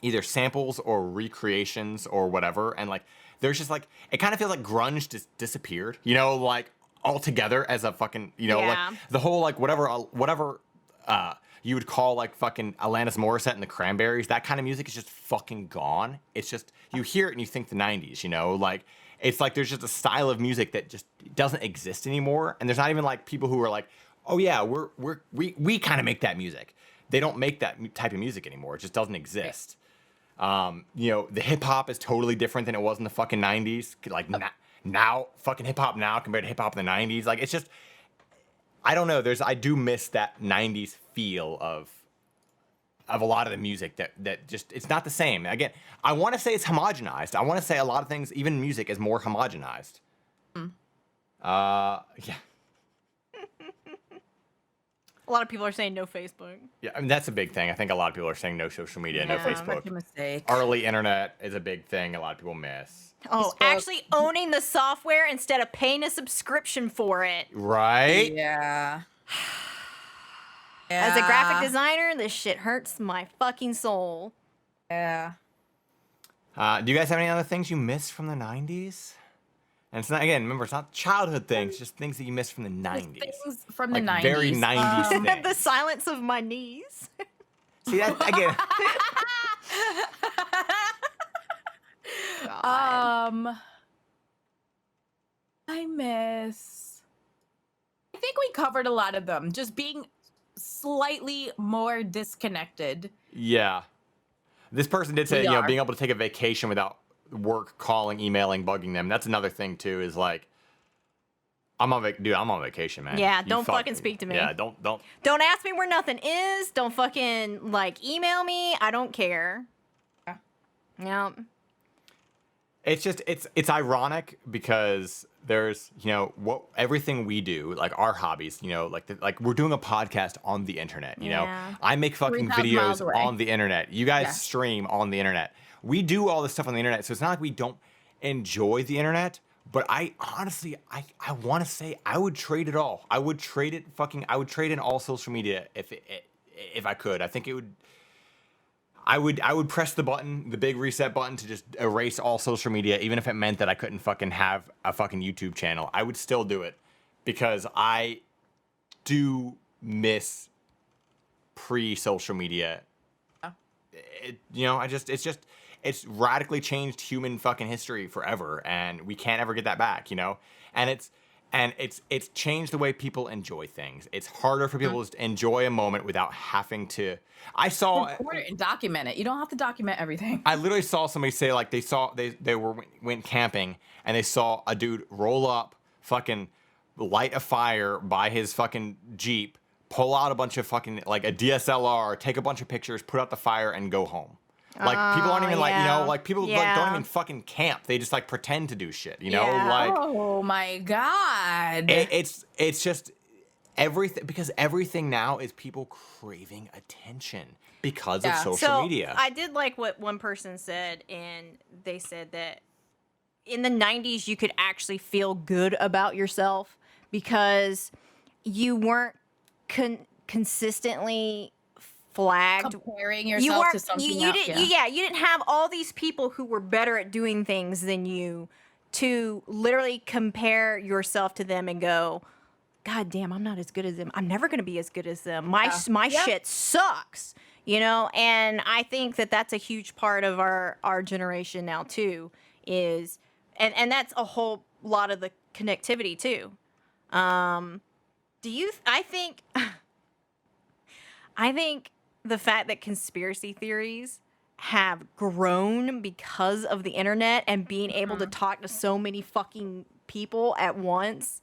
either samples or recreations or whatever. And like, there's just like, it kind of feels like grunge just disappeared, you know, like altogether as a fucking, you know, like the whole, like whatever you would call like fucking Alanis Morissette and the Cranberries, that kind of music is just fucking gone. It's just, you hear it and you think the 90s, you know, like, it's like there's just a style of music that just doesn't exist anymore. And there's not even like people who are like, oh yeah, we kind of make that music. They don't make that type of music anymore. It just doesn't exist. You know, the hip hop is totally different than it was in the fucking 90s. Like now fucking hip hop now compared to hip hop in the 90s. Like it's just, I don't know. I do miss that 90s feel of a lot of the music that just, it's not the same. Again, I want to say it's homogenized. I want to say a lot of things, even music, is more homogenized. Yeah. A lot of people are saying no Facebook. Yeah, I mean, that's a big thing. I think a lot of people are saying no social media, no Facebook. Such a mistake. Early internet is a big thing a lot of people miss. Oh, actually owning the software instead of paying a subscription for it. Right? Yeah. As a graphic designer, this shit hurts my fucking soul. Yeah. Do you guys have any other things you missed from the 90s? And it's not, again, remember, it's not childhood things, it's just things that you missed from the 90s. Things from like the 90s. Very 90s things. The silence of my knees. See, that, again. I think we covered a lot of them. Just being slightly more disconnected. Yeah. This person did say, you know, being able to take a vacation without work, calling, emailing, bugging them. That's another thing too, is like, I'm on vacation, man. Yeah, don't fucking speak to me. Yeah, don't ask me where nothing is. Don't fucking like email me. I don't care. Yeah. It's just it's ironic because there's, you know, everything we do, like our hobbies, you know, like we're doing a podcast on the internet, you know. I make fucking videos on the internet. You guys stream on the internet. We do all this stuff on the internet, so it's not like we don't enjoy the internet. But I honestly, I want to say I would trade it all. I would trade in all social media if I could. I think it would. I would press the button, the big reset button, to just erase all social media, even if it meant that I couldn't fucking have a fucking YouTube channel. I would still do it because I do miss pre-social media. It's radically changed human fucking history forever, and we can't ever get that back, you know? And it's changed the way people enjoy things. It's harder for people to enjoy a moment without having to. Record it and document it. You don't have to document everything. I literally saw somebody say, like, they went camping and they saw a dude roll up, fucking light a fire by his fucking Jeep, pull out a bunch of fucking, like, a DSLR, take a bunch of pictures, put out the fire, and go home. Like, people aren't even like, you know, like, people like, don't even fucking camp. They just like pretend to do shit, you know? Like, oh my God. It's just everything, because everything now is people craving attention because of social media. I did like what one person said, and they said that in the 90s you could actually feel good about yourself because you weren't consistently flagged. Comparing You yourself weren't. to something You else. didn't. You didn't have all these people who were better at doing things than you to literally compare yourself to them and go, God damn, I'm not as good as them. I'm never going to be as good as them. My shit sucks, you know? And I think that that's a huge part of our generation now too is, and that's a whole lot of the connectivity too. I think, I think the fact that conspiracy theories have grown because of the internet and being able to talk to so many fucking people at once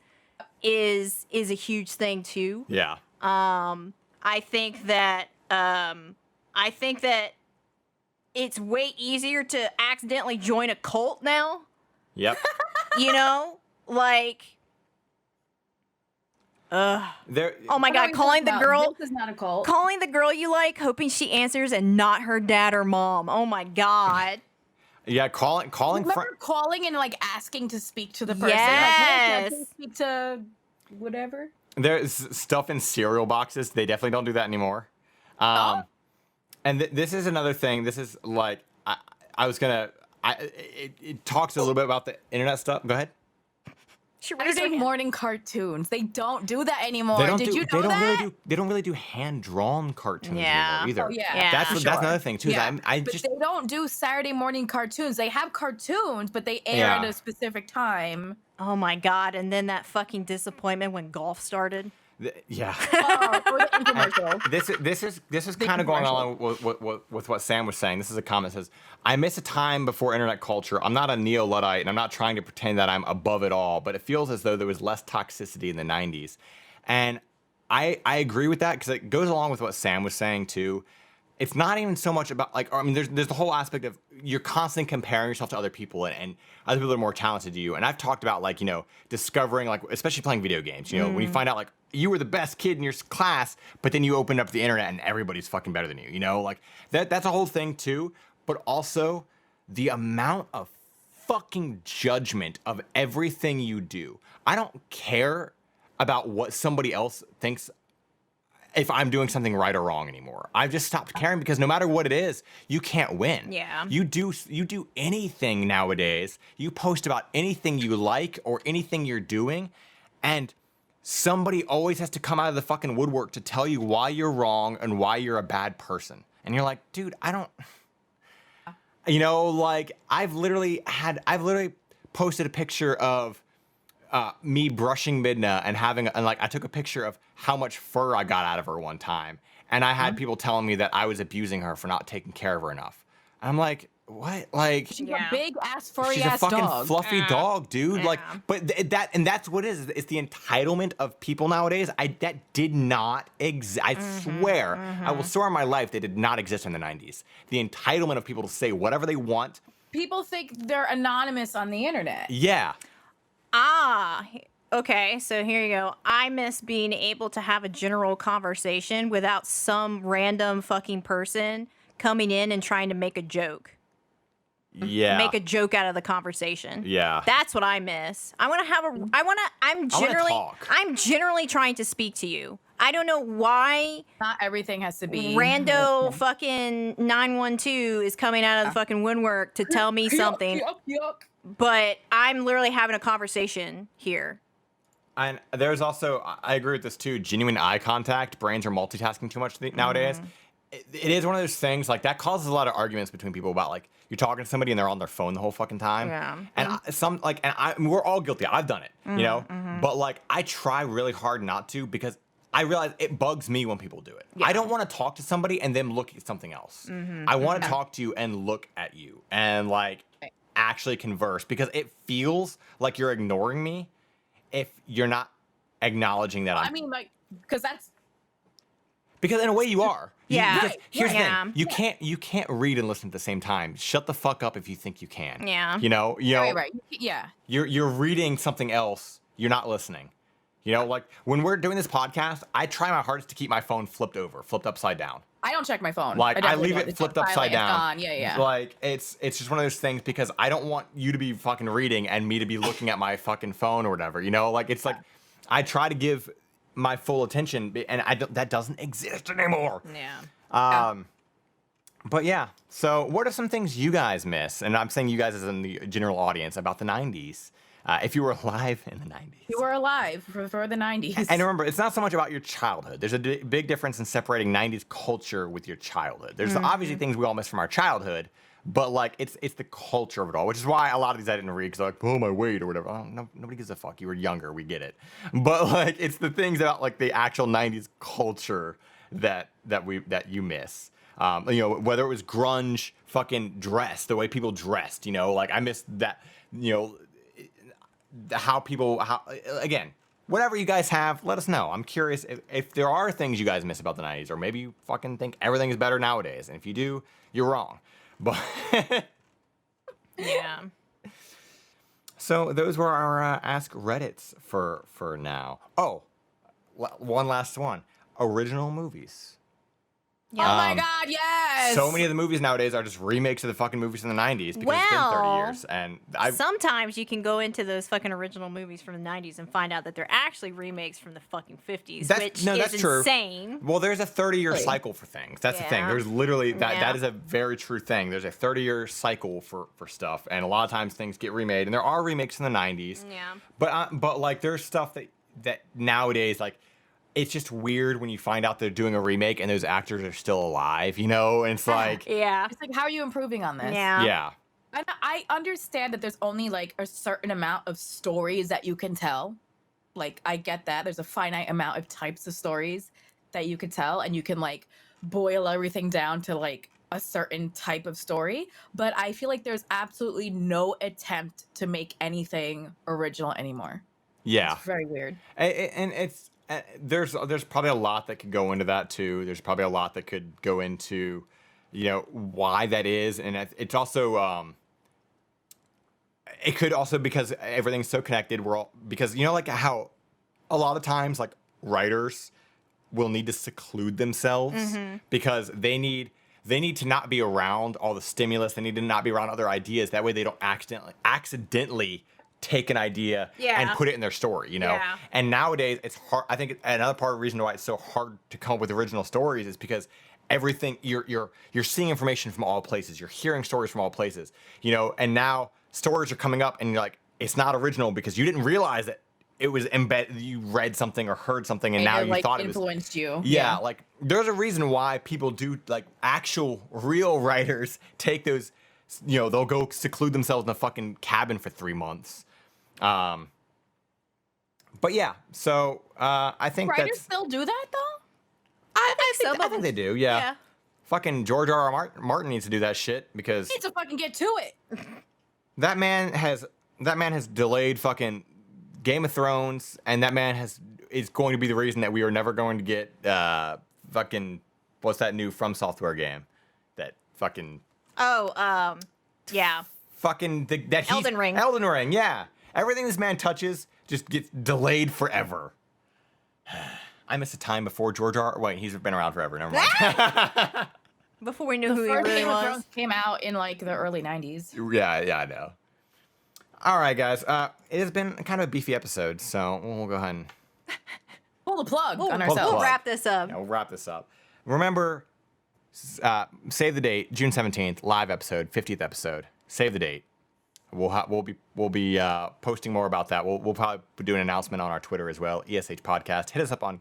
is a huge thing too. Yeah. I think that it's way easier to accidentally join a cult now. Yep. You know, like, There. oh my What are God, we calling talking the about? girl, This is not a cult. calling the girl you like, hoping she answers and not her dad or mom. Oh my God. Yeah. Calling. Remember calling and like asking to speak to the person. Yes. Like, hey, can I please speak to whatever? There's stuff in cereal boxes. They definitely don't do that anymore. And this is another thing. This is like I was gonna. It talks a little bit about the internet stuff. Go ahead. She I was raised her like hand. morning cartoons. They don't do that anymore. They don't Did do. you They know don't that? really do hand drawn cartoons Yeah. anymore either. Oh, yeah. Yeah. That's for that's sure. another thing too. is Yeah. I But just they don't do Saturday morning cartoons. They have cartoons, but they air Yeah. at a specific time. Oh my God. And then that fucking disappointment when golf started. yeah. Or the infomercial. This is kind of going along with what Sam was saying. This is a comment that says, I miss a time before internet culture. I'm not a neo-Luddite, and I'm not trying to pretend that I'm above it all, but it feels as though there was less toxicity in the 90s. And I agree with that because it goes along with what Sam was saying too. It's not even so much about like, I mean, there's the whole aspect of you're constantly comparing yourself to other people and other people are more talented than you. And I've talked about like, you know, discovering like, especially playing video games, you know, when you find out like you were the best kid in your class, but then you open up the internet and everybody's fucking better than you, you know, like that's a whole thing too. But also the amount of fucking judgment of everything you do. I don't care about what somebody else thinks if I'm doing something right or wrong anymore. I've just stopped caring because no matter what it is, you can't win. Yeah. You do anything nowadays. You post about anything you like or anything you're doing, and somebody always has to come out of the fucking woodwork to tell you why you're wrong and why you're a bad person. And you're like, dude, I don't. You know, like I've literally posted a picture of me brushing Midna and I took a picture of how much fur I got out of her one time. And I had people telling me that I was abusing her for not taking care of her enough. And I'm like, what? Like, She's Yeah. a big ass furry she's a ass fucking dog. fluffy dog, dude. Yeah. Like, but that's what it is. It's the entitlement of people nowadays. That did not exist. I swear, I will swear on my life, they did not exist in the 90s. The entitlement of people to say whatever they want. People think they're anonymous on the internet. Yeah. Okay, so here you go. I miss being able to have a general conversation without some random fucking person coming in and trying to make a joke. Yeah. Make a joke out of the conversation. Yeah. That's what I miss. I'm generally trying to speak to you. I don't know why Not everything has to be rando fucking 912 is coming out of the fucking woodwork to tell me something, Yuck. but I'm literally having a conversation here. And there's also, I agree with this too, genuine eye contact. Brains are multitasking too much nowadays. It is one of those things, like, that causes a lot of arguments between people about, like, you're talking to somebody and they're on their phone the whole fucking time. Yeah. And we're all guilty. I've done it, you know? But, like, I try really hard not to because I realize it bugs me when people do it. Yeah. I don't want to talk to somebody and then look at something else. I want to talk to you and look at you and, like, actually converse because it feels like you're ignoring me if you're not acknowledging that I mean, like, because because in a way you are. Yeah. Because here's the Yeah. thing. You can't read and listen at the same time. Shut the fuck up if you think you can. Yeah. You know, right. Yeah. you're reading something else. You're not listening. You know, like when we're doing this podcast, I try my hardest to keep my phone flipped upside down. I don't check my phone. Like I definitely leave don't. it It's flipped on upside silent. It's down. gone. Yeah. Like it's just one of those things because I don't want you to be fucking reading and me to be looking at my fucking phone or whatever. You know, like it's like I try to give my full attention, and that doesn't exist anymore. Yeah. But yeah, so what are some things you guys miss? And I'm saying you guys as in the general audience about the 90s. If you were alive in the 90s. You were alive for the 90s. And remember, it's not so much about your childhood. There's a big difference in separating 90s culture with your childhood. There's obviously things we all miss from our childhood, but like it's the culture of it all, which is why a lot of these I didn't read because like, oh, my weight or whatever. Oh, no, nobody gives a fuck. You were younger. We get it. But like it's the things about like the actual 90s culture that you miss. You know, whether it was grunge, fucking dress, the way people dressed, you know, like I miss that, you know, how again, whatever you guys have, let us know. I'm curious if there are things you guys miss about the 90s, or maybe you fucking think everything is better nowadays. And if you do, you're wrong. But Yeah. So those were our Ask Reddits for now. Oh, one last one. Original movies. Oh my God, yes! So many of the movies nowadays are just remakes of the fucking movies from the 90s because it's been 30 years. And sometimes you can go into those fucking original movies from the 90s and find out that they're actually remakes from the fucking 50s, which is insane. Well, there's a 30-year cycle for things. That's the thing. There's literally, that is a very true thing. There's a 30-year cycle for stuff. And a lot of times things get remade. And there are remakes in the 90s. Yeah. But like, there's stuff that nowadays, like, it's just weird when you find out they're doing a remake and those actors are still alive, you know? And it's like... Yeah. It's like, how are you improving on this? Yeah. Yeah. And I understand that there's only like a certain amount of stories that you can tell. Like, I get that. There's a finite amount of types of stories that you can tell, and you can like boil everything down to like a certain type of story. But I feel like there's absolutely no attempt to make anything original anymore. Yeah. It's very weird. And it's... There's probably a lot that could go into that too. There's probably a lot that could go into, you know, why that is, and it's also it could also because everything's so connected. Because you know, like how a lot of times like writers will need to seclude themselves because they need to not be around all the stimulus. They need to not be around other ideas. That way they don't accidentally take an idea and put it in their story, you know? Yeah. And nowadays it's hard. I think another part of the reason why it's so hard to come up with original stories is because everything you're seeing information from all places. You're hearing stories from all places, you know? And now stories are coming up and you're like, it's not original because you didn't realize that it was embedded. You read something or heard something and now you like, thought it was influenced you. Yeah, like there's a reason why people do, like actual real writers take those, you know, they'll go seclude themselves in a fucking cabin for 3 months. But yeah, so I think Writers still do that though? I think they do. Yeah. Yeah. Fucking George R.R. Martin needs to do that shit because Need to fucking get to it. that man has delayed fucking Game of Thrones, and that man is going to be the reason that we are never going to get fucking what's that new From Software game that fucking Yeah. fucking Elden Ring. Elden Ring, yeah. Everything this man touches just gets delayed forever. I miss a time before George R. Wait, he's been around forever. Never mind. Before we knew who he First really Game of was. Thrones came out in like the early 90s. yeah, I know. All right, guys. It has been kind of a beefy episode, so we'll go ahead and Pull the plug on the ourselves. We'll plug. wrap this up. yeah, we'll wrap this up. Remember, save the date, June 17th, live episode, 50th episode. Save the date. We'll be posting more about that. We'll probably do an announcement on our Twitter as well. ESH Podcast. Hit us up on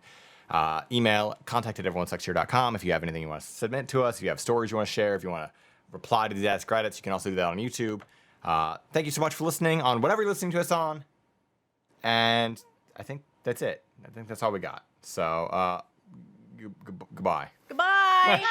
email, contact@everyonesuckshere.com if you have anything you want to submit to us. If you have stories you want to share, if you want to reply to these Ask Reddits, you can also do that on YouTube. Thank you so much for listening on whatever you're listening to us on. And I think that's it. I think that's all we got. So goodbye. Goodbye.